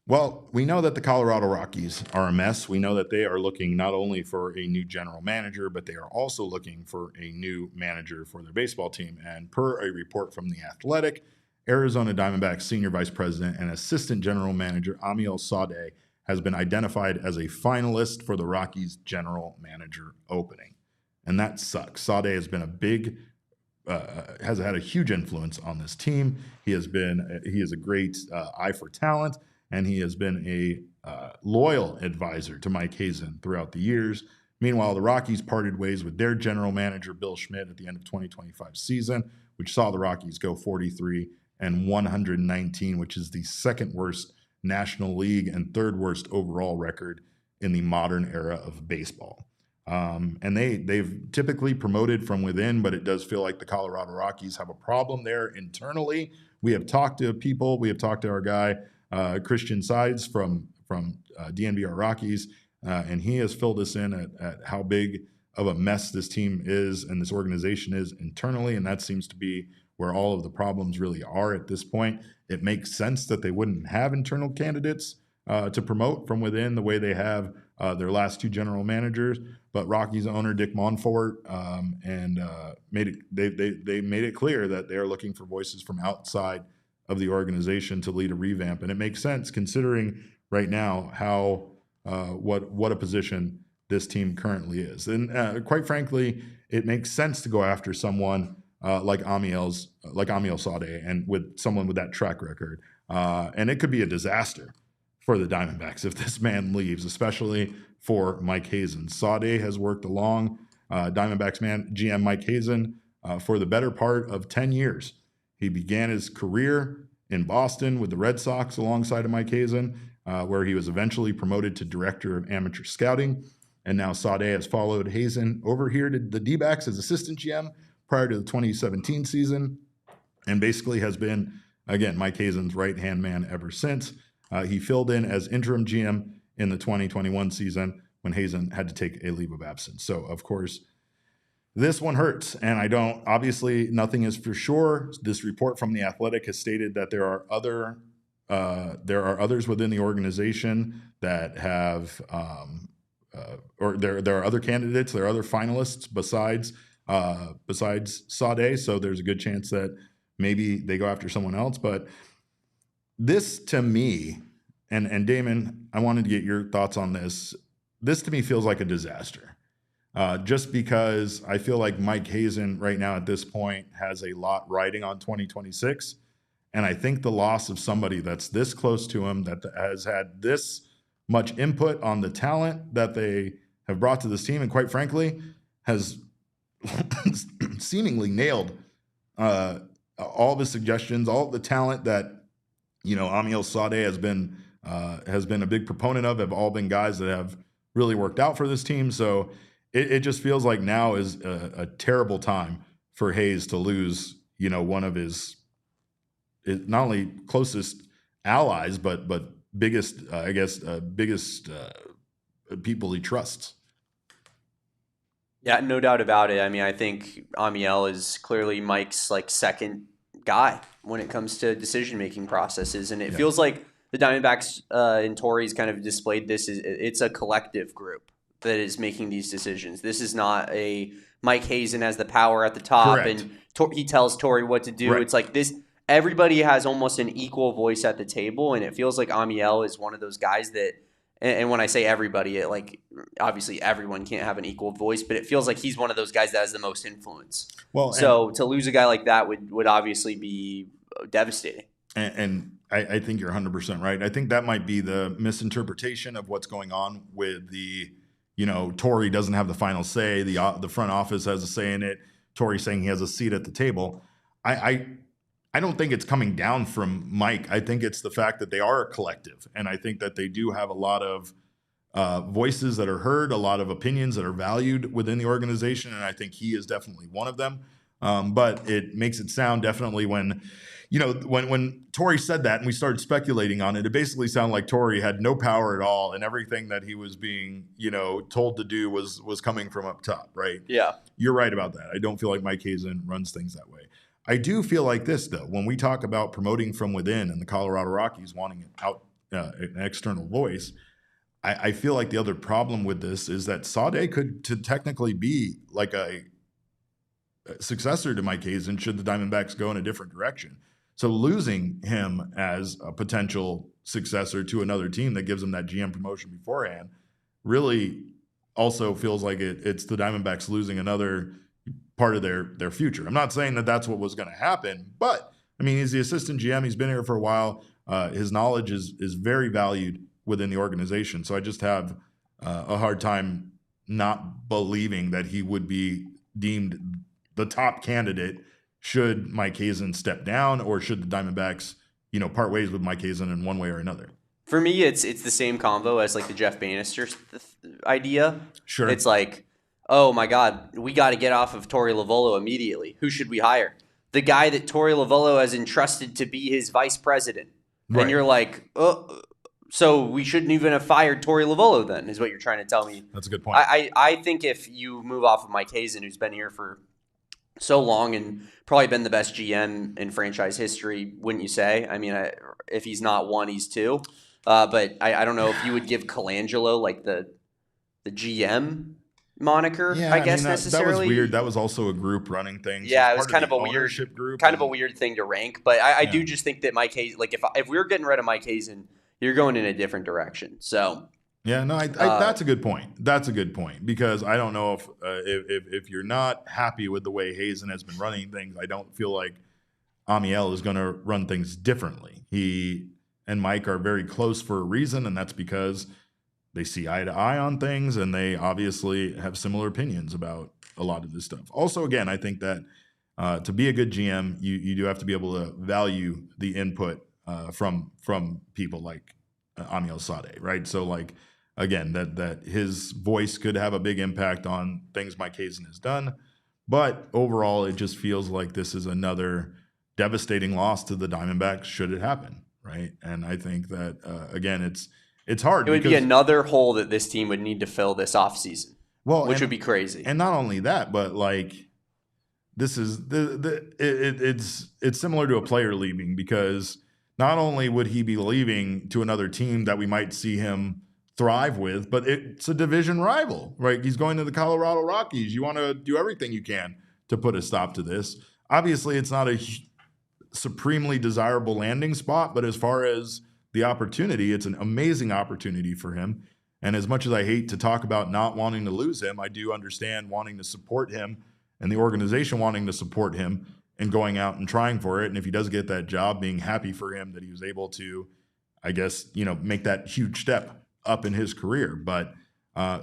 Well, we know that the Colorado Rockies are a mess. We know that they are looking not only for a new general manager, but they are also looking for a new manager for their baseball team. And per a report from The Athletic, Arizona Diamondbacks Senior Vice President and Assistant General Manager Amiel Sawdaye has been identified as a finalist for the Rockies general manager opening. And that sucks. Sawdaye has been has had a huge influence on this team. He is a great eye for talent. And he has been a loyal advisor to Mike Hazen throughout the years. Meanwhile, the Rockies parted ways with their general manager, Bill Schmidt, at the end of 2025 season, which saw the Rockies go 43-119, which is the second worst National League and third worst overall record in the modern era of baseball. And they've typically promoted from within, but it does feel like the Colorado Rockies have a problem there internally. We have talked to people. We have talked to our guy, Christian Sides from DNVR Rockies, and he has filled us in at how big of a mess this team is and this organization is internally, and that seems to be where all of the problems really are at this point. It makes sense that they wouldn't have internal candidates to promote from within the way they have their last 2 general managers, but Rockies owner Dick Monfort made it clear that they are looking for voices from outside of the organization to lead a revamp. And it makes sense considering right now how what a position this team currently is. And quite frankly, it makes sense to go after someone like Amiel Sawdaye and with someone with that track record. And it could be a disaster for the Diamondbacks if this man leaves, especially for Mike Hazen. Sawdaye has worked along Diamondbacks GM Mike Hazen for the better part of 10 years. He began his career in Boston with the Red Sox alongside of Mike Hazen, where he was eventually promoted to director of amateur scouting. And now Sawdaye has followed Hazen over here to the Dbacks as assistant GM prior to the 2017 season, and basically has been, again, Mike Hazen's right-hand man ever since. He filled in as interim GM in the 2021 season when Hazen had to take a leave of absence. So, of course, this one hurts, and obviously nothing is for sure. This report from The Athletic has stated that there are others within the organization that have, or there are other candidates, there are other finalists besides Sawdaye. So there's a good chance that maybe they go after someone else. But this to me, and Damon, I wanted to get your thoughts on this. This to me feels like a disaster. Just because I feel like Mike Hazen right now at this point has a lot riding on 2026. And I think the loss of somebody that's this close to him, that has had this much input on the talent that they have brought to this team, and quite frankly, has seemingly nailed all the suggestions, all the talent that, Amiel Sawdaye has been a big proponent of, have all been guys that have really worked out for this team. So it just feels like now is a terrible time for Hayes to lose, one of his not only closest allies, but biggest people he trusts. Yeah, no doubt about it. I mean, I think Amiel is clearly Mike's like second guy when it comes to decision-making processes, and it feels like the Diamondbacks and Torrey's kind of displayed this. It's a collective group that is making these decisions. This is not a Mike Hazen has the power at the top, Correct. and he tells Torrey what to do. Right. It's like this. Everybody has almost an equal voice at the table, and it feels like Amiel is one of those guys that. And when I say everybody, obviously everyone can't have an equal voice, but it feels like he's one of those guys that has the most influence. Well, so to lose a guy like that would obviously be devastating. And I think you're 100% right. I think that might be the misinterpretation of what's going on with the, Torrey doesn't have the final say. The front office has a say in it. Torrey saying he has a seat at the table. I don't think it's coming down from Mike. I think it's the fact that they are a collective. And I think that they do have a lot of voices that are heard, a lot of opinions that are valued within the organization. And I think he is definitely one of them. But it makes it sound definitely when Torrey said that and we started speculating on it, it basically sounded like Torrey had no power at all. And everything that he was being, told to do was coming from up top, right? Yeah. You're right about that. I don't feel like Mike Hazen runs things that way. I do feel like this, though, when we talk about promoting from within and the Colorado Rockies wanting an external voice, I feel like the other problem with this is that Sawdaye could technically be like a successor to Mike Hazen should the Diamondbacks go in a different direction. So losing him as a potential successor to another team that gives him that GM promotion beforehand really also feels like it's the Diamondbacks losing another part of their future. I'm not saying that that's what was going to happen, but I mean, he's the assistant GM. He's been here for a while. His knowledge is very valued within the organization. So I just have a hard time not believing that he would be deemed the top candidate should Mike Hazen step down or should the Diamondbacks, part ways with Mike Hazen in one way or another. For me, it's the same convo as like the Jeff Bannister idea. Sure. It's like, oh my God, we got to get off of Torey Lovullo immediately. Who should we hire? The guy that Torey Lovullo has entrusted to be his vice president. Right. And you're like, oh, so we shouldn't even have fired Torey Lovullo then, is what you're trying to tell me. That's a good point. I think if you move off of Mike Hazen, who's been here for so long and probably been the best GM in franchise history, wouldn't you say? I mean, if he's not one, he's two. But I don't know if you would give Colangelo like the GM moniker, I guess, necessarily. That was weird. That was also a group running things. Yeah, it was kind of a weird group. Kind of a weird thing to rank. But I do just think that Mike Hazen, like if we were getting rid of Mike Hazen, you're going in a different direction. So yeah, no, that's a good point. That's a good point because I don't know if you're not happy with the way Hazen has been running things, I don't feel like Amiel is going to run things differently. He and Mike are very close for a reason, and that's because they see eye to eye on things, and they obviously have similar opinions about a lot of this stuff. Also, again, I think that to be a good GM, you do have to be able to value the input from people like Amiel Sawdaye, right? So, like, again, that his voice could have a big impact on things Mike Hazen has done, but overall, it just feels like this is another devastating loss to the Diamondbacks should it happen, right? And I think that again, it's hard. It would be another hole that this team would need to fill this offseason, which would be crazy. And not only that, but like this is it's similar to a player leaving because not only would he be leaving to another team that we might see him thrive with, but it's a division rival, right? He's going to the Colorado Rockies. You want to do everything you can to put a stop to this. Obviously, it's not a supremely desirable landing spot, but as far as the opportunity, it's an amazing opportunity for him. And as much as I hate to talk about not wanting to lose him, I do understand wanting to support him and the organization wanting to support him and going out and trying for it. And if he does get that job, being happy for him that he was able to, I guess, make that huge step up in his career. But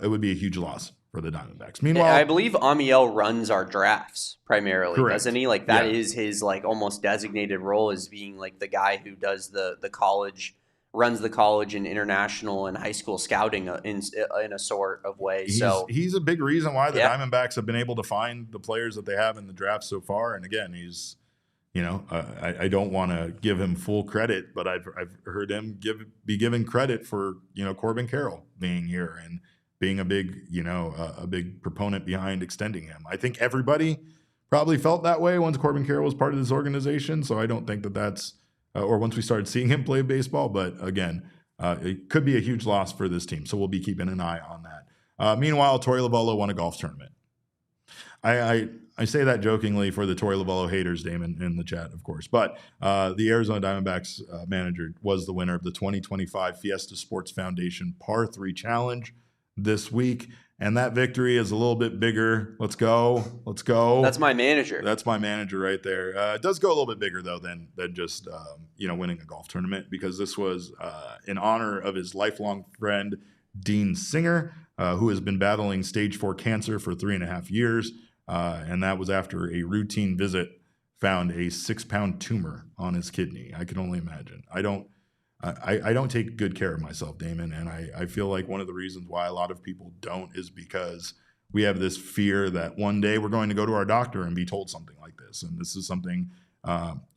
it would be a huge loss for the Diamondbacks. Meanwhile, I believe Amiel runs our drafts primarily, correct. Doesn't he? Like that is his like almost designated role as being like the guy who does the college, runs the college and international and high school scouting in a sort of way. He's a big reason why the Diamondbacks have been able to find the players that they have in the draft so far. And again, he's, I don't want to give him full credit, but I've heard him be given credit for, Corbin Carroll being here and being a big, a big proponent behind extending him. I think everybody probably felt that way once Corbin Carroll was part of this organization. So I don't think that's, or once we started seeing him play baseball. But again, it could be a huge loss for this team. So we'll be keeping an eye on that. Meanwhile, Torey Lovullo won a golf tournament. I say that jokingly for the Torey Lovullo haters, Damon, in the chat, of course. But the Arizona Diamondbacks manager was the winner of the 2025 Fiesta Sports Foundation Par 3 Challenge this week. And that victory is a little bit bigger. Let's go. That's my manager. That's my manager right there. It does go a little bit bigger, though, than just winning a golf tournament, because this was in honor of his lifelong friend, Dean Singer, who has been battling stage 4 cancer for 3.5 years. And that was after a routine visit found a 6-pound tumor on his kidney. I can only imagine. I don't take good care of myself, Damon, and I feel like one of the reasons why a lot of people don't is because we have this fear that one day we're going to go to our doctor and be told something like this. And this is something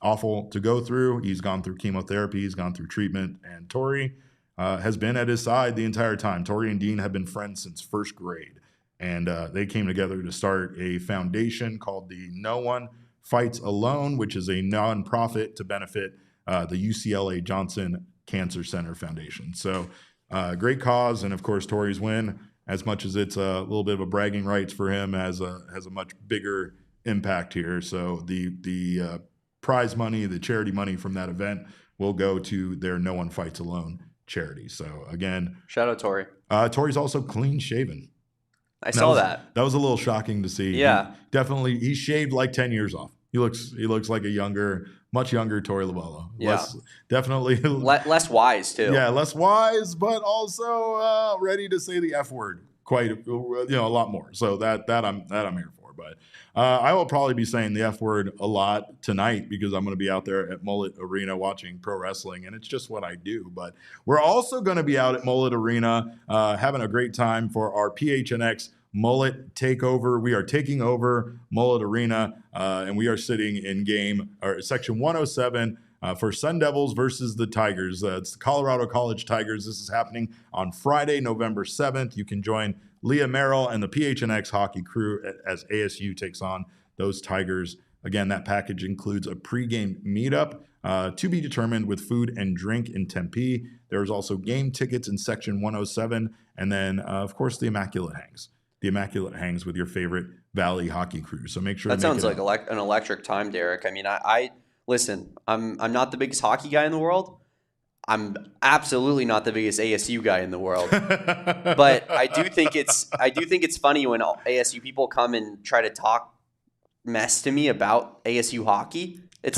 awful to go through. He's gone through chemotherapy. He's gone through treatment. And Torey has been at his side the entire time. Torey and Dean have been friends since first grade. And they came together to start a foundation called the No One Fights Alone, which is a nonprofit to benefit the UCLA Johnson Cancer Center Foundation. So great cause. And of course, Torey's win, as much as it's a little bit of a bragging rights for him, has a much bigger impact here. So the prize money, the charity money from that event will go to their No One Fights Alone charity. So again, shout out Torey. Torey's also clean shaven. I saw that. That was a little shocking to see. Yeah. He shaved like 10 years off. He looks like a much younger Torey Lovullo. Yeah. Definitely. Less wise, too. Yeah, less wise, but also ready to say the F word quite a lot more. So that I'm here for. But I will probably be saying the F word a lot tonight because I'm going to be out there at Mullet Arena watching pro wrestling, and it's just what I do. But we're also going to be out at Mullet Arena having a great time for our PHNX Mullet Takeover. We are taking over Mullet Arena, and we are sitting in section 107 for Sun Devils versus the Tigers. It's the Colorado College Tigers. This is happening on Friday, November 7th. You can join Leah Merrill and the PHNX hockey crew as ASU takes on those Tigers. Again, that package includes a pregame meetup to be determined with food and drink in Tempe. There's also game tickets in section 107. And then, of course, the Immaculate Hangs. The Immaculate Hangs with your favorite Valley hockey crew. So make sure that sounds like an electric time, Derek. I mean, I listen, I'm not the biggest hockey guy in the world. I'm absolutely not the biggest ASU guy in the world, but I do think it's funny when ASU people come and try to talk mess to me about ASU hockey. It's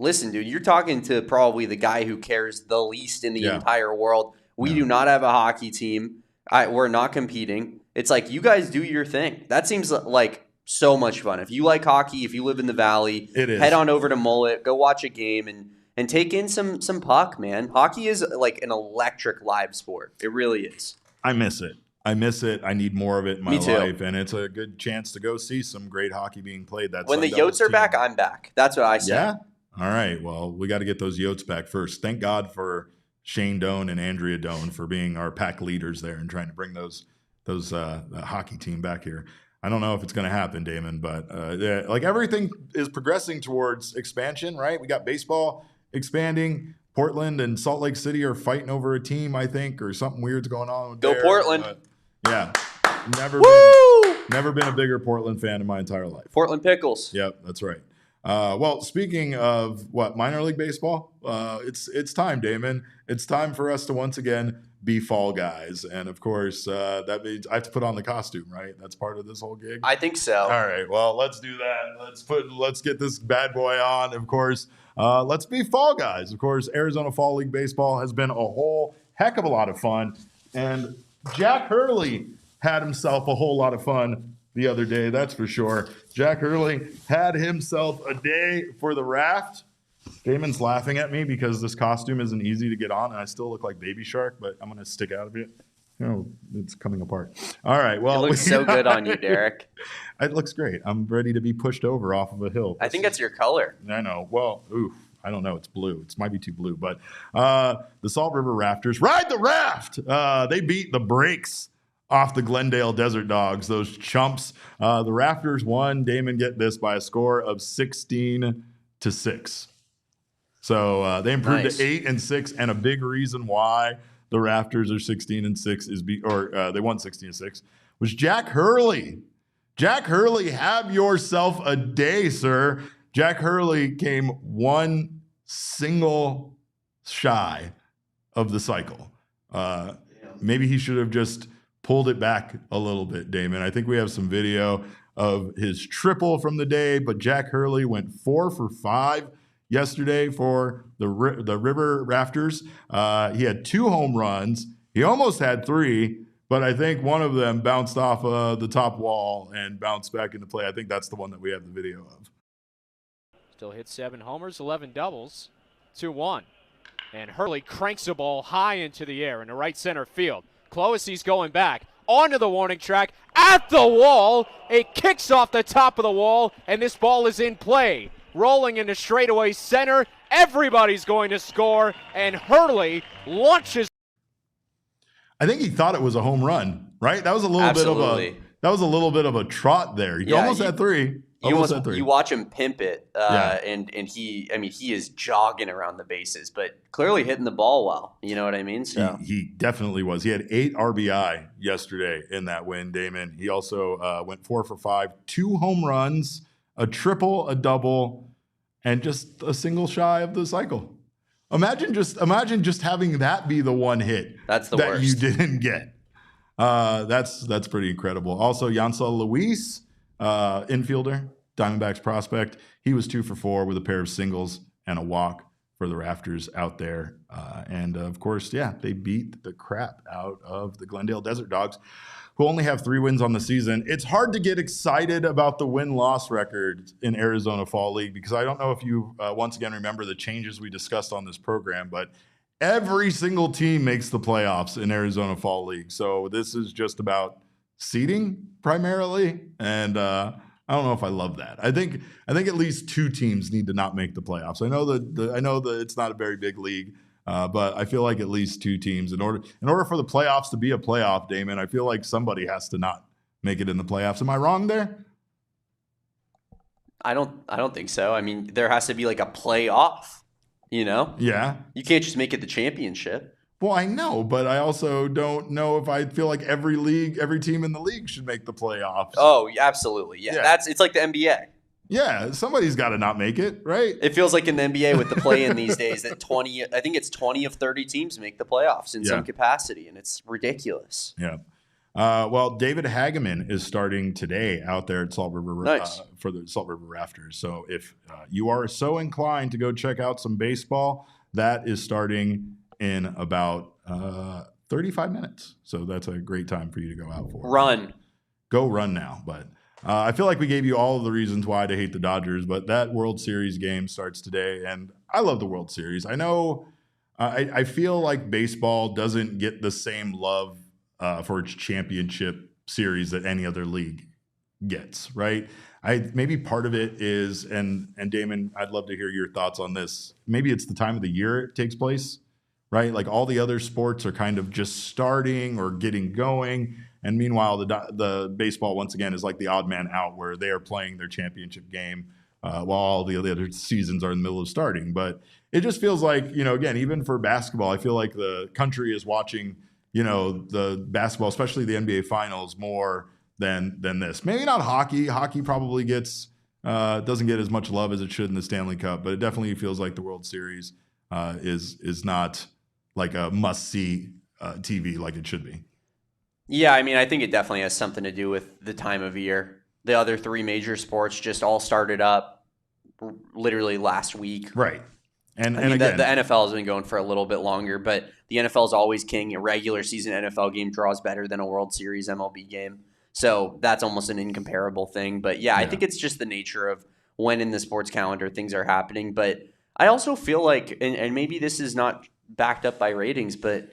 listen, dude, you're talking to probably the guy who cares the least in the entire world. We do not have a hockey team. We're not competing. It's like, you guys do your thing. That seems like so much fun. If you like hockey, if you live in the Valley, head on over to Mullet, go watch a game and take in some puck, man. Hockey is like an electric live sport. It really is. I miss it. I need more of it in my life, and it's a good chance to go see some great hockey being played. When the Yotes are back, I'm back. That's what I say. Yeah? All right. Well, we got to get those Yotes back first. Thank God for Shane Doan and Andrea Doan for being our pack leaders there and trying to bring those hockey team back here. I don't know if it's going to happen, Damon, but everything is progressing towards expansion, right? We got baseball expanding. Portland and Salt Lake City are fighting over a team, I think, or something weird's going on. Go Portland. Yeah. Never been a bigger Portland fan in my entire life. Portland Pickles. Yep, that's right. Well, speaking of minor league baseball, it's time, Damon. It's time for us to once again be fall guys. And of course, that means I have to put on the costume, right? That's part of this whole gig. I think so. All right. Well, let's do that. Let's get this bad boy on. Of course, let's be fall guys. Of course, Arizona Fall League Baseball has been a whole heck of a lot of fun. And Jack Hurley had himself a whole lot of fun the other day, that's for sure. Jack Hurley had himself a day for the raft. Damon's laughing at me because this costume isn't easy to get on, and I still look like Baby Shark, but I'm going to stick out of it. It's coming apart. All right. Well, it looks so good on you, Derek. It looks great. I'm ready to be pushed over off of a hill. I think that's your color. I know. Well, I don't know. It's blue. It might be too blue. But the Salt River Rafters ride the raft. They beat the brakes off the Glendale Desert Dogs, those chumps. The Rafters won, Damon, get this, by a score of 16-6. So they improved to 8-6, and a big reason why the Rafters are 16-6 is they won 16-6 was Jack Hurley. Jack Hurley, have yourself a day, sir. Jack Hurley came one single shy of the cycle. Maybe he should have just pulled it back a little bit, Damon. I think we have some video of his triple from the day, but Jack Hurley went 4 for 5 yesterday for the River Rafters. He had 2 home runs. He almost had 3, but I think one of them bounced off the top wall and bounced back into play. I think that's the one that we have the video of. Still hit 7 homers, 11 doubles, 2-1. And Hurley cranks the ball high into the air in the right center field. Cloacy's going back onto the warning track at the wall. It kicks off the top of the wall, and this ball is in play. Rolling into straightaway center. Everybody's going to score, and Hurley launches. I think he thought it was a home run, right? That was a little bit of a trot there. He almost had 3. You watch him pimp it, and he is jogging around the bases, but clearly hitting the ball well. You know what I mean? So he definitely was. He had 8 RBI yesterday in that win, Damon. He also went 4 for 5, 2 home runs, a triple, a double, and just a single shy of the cycle. Imagine just having that be the one hit that worst. You didn't get. That's pretty incredible. Also, Yansel Luis, infielder, Diamondbacks prospect. He was 2 for 4 with a pair of singles and a walk for the Rafters out there. And of course, they beat the crap out of the Glendale Desert Dogs, who only have 3 wins on the season. It's hard to get excited about the win-loss record in Arizona Fall League because I don't know if you once again remember the changes we discussed on this program, but every single team makes the playoffs in Arizona Fall League. So this is just about seeding primarily, and I don't know if I love that. I think at least 2 teams need to not make the playoffs. I know that it's not a very big league, but I feel like at least 2 teams in order for the playoffs to be a playoff, Damon. I feel like somebody has to not make it in the playoffs. Am I wrong there? I don't think so. I mean, there has to be like a playoff. You know? Yeah. You can't just make it the championship. Well, I know, but I also don't know if I feel like every team in the league should make the playoffs. Oh, absolutely. Yeah. It's like the NBA. Yeah, somebody's got to not make it, right? It feels like in the NBA with the play-in these days that 20 of 30 teams make the playoffs in some capacity, and it's ridiculous. Yeah. Well, David Hageman is starting today out there at Salt River for the Salt River Rafters. So if you are so inclined to go check out some baseball, that is starting in about 35 minutes. So that's a great time for you to go out for. Go run now. But I feel like we gave you all of the reasons why to hate the Dodgers, but that World Series game starts today, and I love the World Series. I know I feel like baseball doesn't get the same love for its championship series that any other league gets, right? Maybe part of it is, and Damon, I'd love to hear your thoughts on this. Maybe it's the time of the year it takes place, right? Like all the other sports are kind of just starting or getting going, and meanwhile, the baseball once again is like the odd man out, where they are playing their championship game while all the other seasons are in the middle of starting. But it just feels like, again, even for basketball, I feel like the country is watching the basketball, especially the NBA Finals, more than this. Maybe not hockey. Hockey probably doesn't get as much love as it should in the Stanley Cup, but it definitely feels like the World Series is not like a must-see TV like it should be. Yeah, I mean, I think it definitely has something to do with the time of year. The other 3 major sports just all started up literally last week. Right. And again, the NFL has been going for a little bit longer, but the NFL is always king. A regular season NFL game draws better than a World Series MLB game. So that's almost an incomparable thing. But yeah, I think it's just the nature of when in the sports calendar things are happening. But I also feel like, and maybe this is not backed up by ratings, but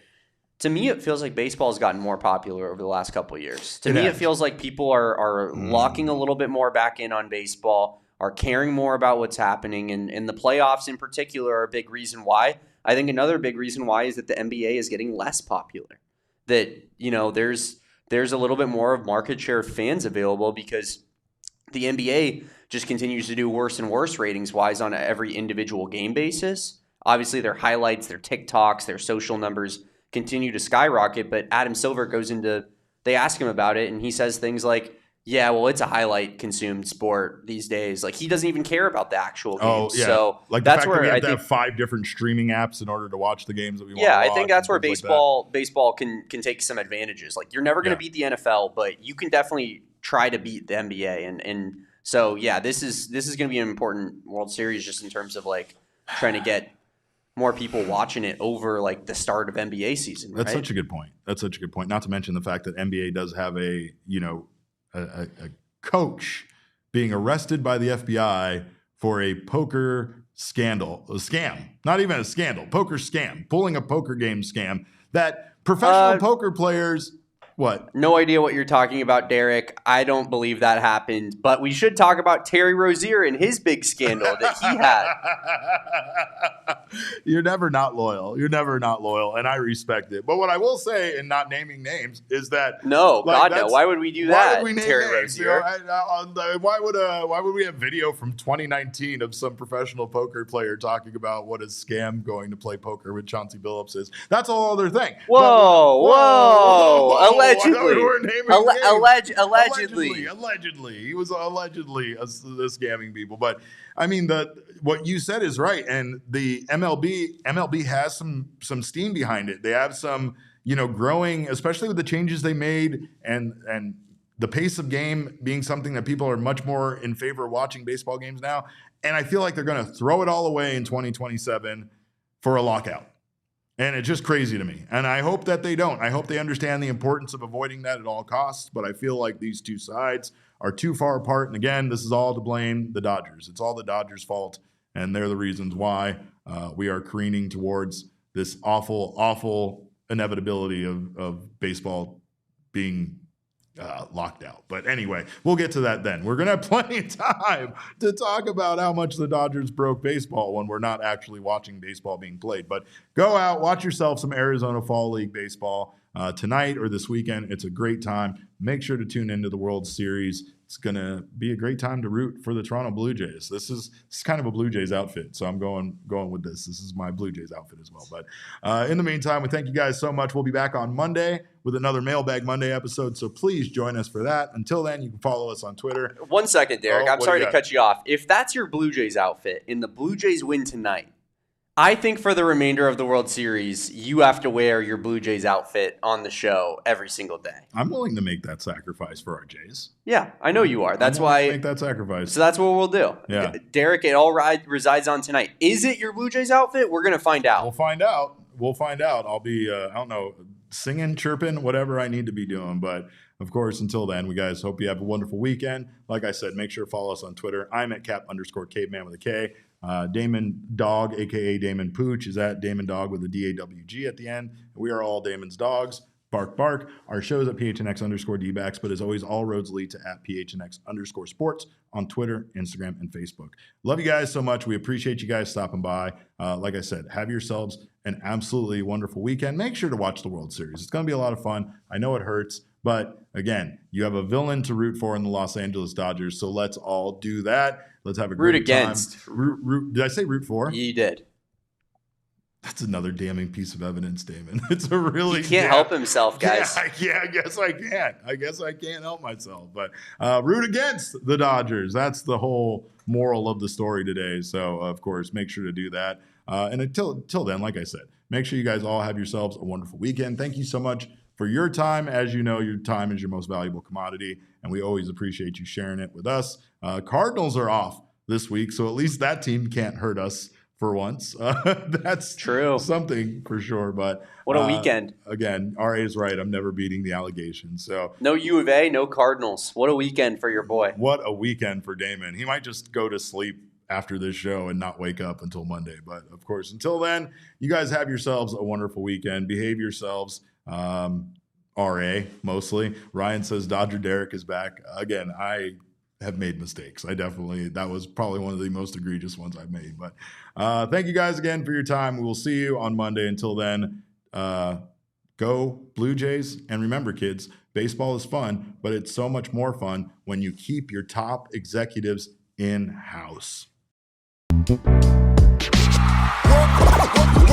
to me, it feels like baseball has gotten more popular over the last couple of years. To me, it feels like people are locking a little bit more back in on baseball, are caring more about what's happening. And the playoffs in particular are a big reason why. I think another big reason why is that the NBA is getting less popular. That, there's a little bit more of market share of fans available because the NBA just continues to do worse and worse ratings-wise on every individual game basis. Obviously, their highlights, their TikToks, their social numbers continue to skyrocket, but Adam Silver they ask him about it, and he says things like, yeah, well, it's a highlight-consumed sport these days. Like, he doesn't even care about the actual games. Oh, yeah. So like that's the fact where that we have I to think have 5 different streaming apps in order to watch the games that we want to watch. Yeah, I think that's where baseball can take some advantages. Like, you're never going to beat the NFL, but you can definitely try to beat the NBA. And so, yeah, this is going to be an important World Series just in terms of, like, trying to get more people watching it over, like, the start of NBA season. That's such a good point. Not to mention the fact that NBA does have a coach being arrested by the FBI for a poker scam, not even a scandal, poker scam, pulling a poker game scam that professional poker players. What? No idea what you're talking about, Derek. I don't believe that happened. But we should talk about Terry Rozier and his big scandal that he had. You're never not loyal. And I respect it. But what I will say, in not naming names, is that no. Why would we do that? Why would we name Terry names? Rozier? Why would we have video from 2019 of some professional poker player talking about what a scam going to play poker with Chauncey Billups is? That's a whole other thing. Whoa. Allegedly. Allegedly. He was allegedly scamming people. But I mean, what you said is right. And the MLB has some steam behind it. They have some, growing, especially with the changes they made and the pace of game being something that people are much more in favor of watching baseball games now. And I feel like they're going to throw it all away in 2027 for a lockout. And it's just crazy to me. And I hope that they don't. I hope they understand the importance of avoiding that at all costs. But I feel like these two sides are too far apart. And again, this is all to blame the Dodgers. It's all the Dodgers' fault. And they're the reasons why we are careening towards this awful, awful inevitability of baseball being locked out. But anyway, we'll get to that then. We're going to have plenty of time to talk about how much the Dodgers broke baseball when we're not actually watching baseball being played. But go out, watch yourself some Arizona Fall League baseball tonight or this weekend. It's a great time. Make sure to tune into the World Series. It's going to be a great time to root for the Toronto Blue Jays. This is kind of a Blue Jays outfit, so I'm going with this. This is my Blue Jays outfit as well. But in the meantime, we thank you guys so much. We'll be back on Monday with another Mailbag Monday episode, so please join us for that. Until then, you can follow us on Twitter. 1 second, Derek. I'm sorry to cut you off. If that's your Blue Jays outfit and the Blue Jays win tonight, I think for the remainder of the World Series, you have to wear your Blue Jays outfit on the show every single day. I'm willing to make that sacrifice for our Jays. Yeah, I know you are. That's why make that sacrifice. So that's what we'll do. Yeah, Derek, it all resides on tonight. Is it your Blue Jays outfit? We're gonna find out. We'll find out. I'll be I don't know, singing, chirping, whatever I need to be doing. But of course, until then, we guys hope you have a wonderful weekend. Like I said, make sure to follow us on Twitter. I'm at @cap_caveman with a K. Damon Dog, a.k.a. Damon Pooch, is at Damon Dog with a D-A-W-G at the end. We are all Damon's dogs. Bark, bark. Our show is at PHNX_Dbacks, but as always, all roads lead to @PHNX_sports on Twitter, Instagram, and Facebook. Love you guys so much. We appreciate you guys stopping by. Like I said, have yourselves an absolutely wonderful weekend. Make sure to watch the World Series. It's going to be a lot of fun. I know it hurts, but again, you have a villain to root for in the Los Angeles Dodgers, so let's all do that. Let's have a great root against. Time. Root. Did I say root for? You did. That's another damning piece of evidence, Damon. It's a really... He can't help himself, guys. Yeah, I guess I can't. I guess I can't help myself. But root against the Dodgers. That's the whole moral of the story today. So, of course, make sure to do that. And until then, like I said, make sure you guys all have yourselves a wonderful weekend. Thank you so much for your time. As you know, your time is your most valuable commodity, and we always appreciate you sharing it with us. Cardinals are off this week, so at least that team can't hurt us for once. That's true. Something for sure. But what a weekend. Again, RA is right. I'm never beating the allegations. So no U of A, no Cardinals. What a weekend for your boy. What a weekend for Damon. He might just go to sleep after this show and not wake up until Monday. But of course, until then, you guys have yourselves a wonderful weekend. Behave yourselves. RA mostly. Ryan says Dodger Derek is back. Again, I have made mistakes. That was probably one of the most egregious ones I've made. But thank you guys again for your time. We will see you on Monday. Until then, go Blue Jays. And remember, kids, baseball is fun, but it's so much more fun when you keep your top executives in-house. We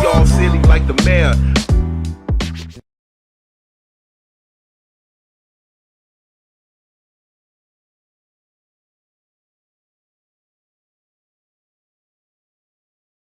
all silly like the mayor.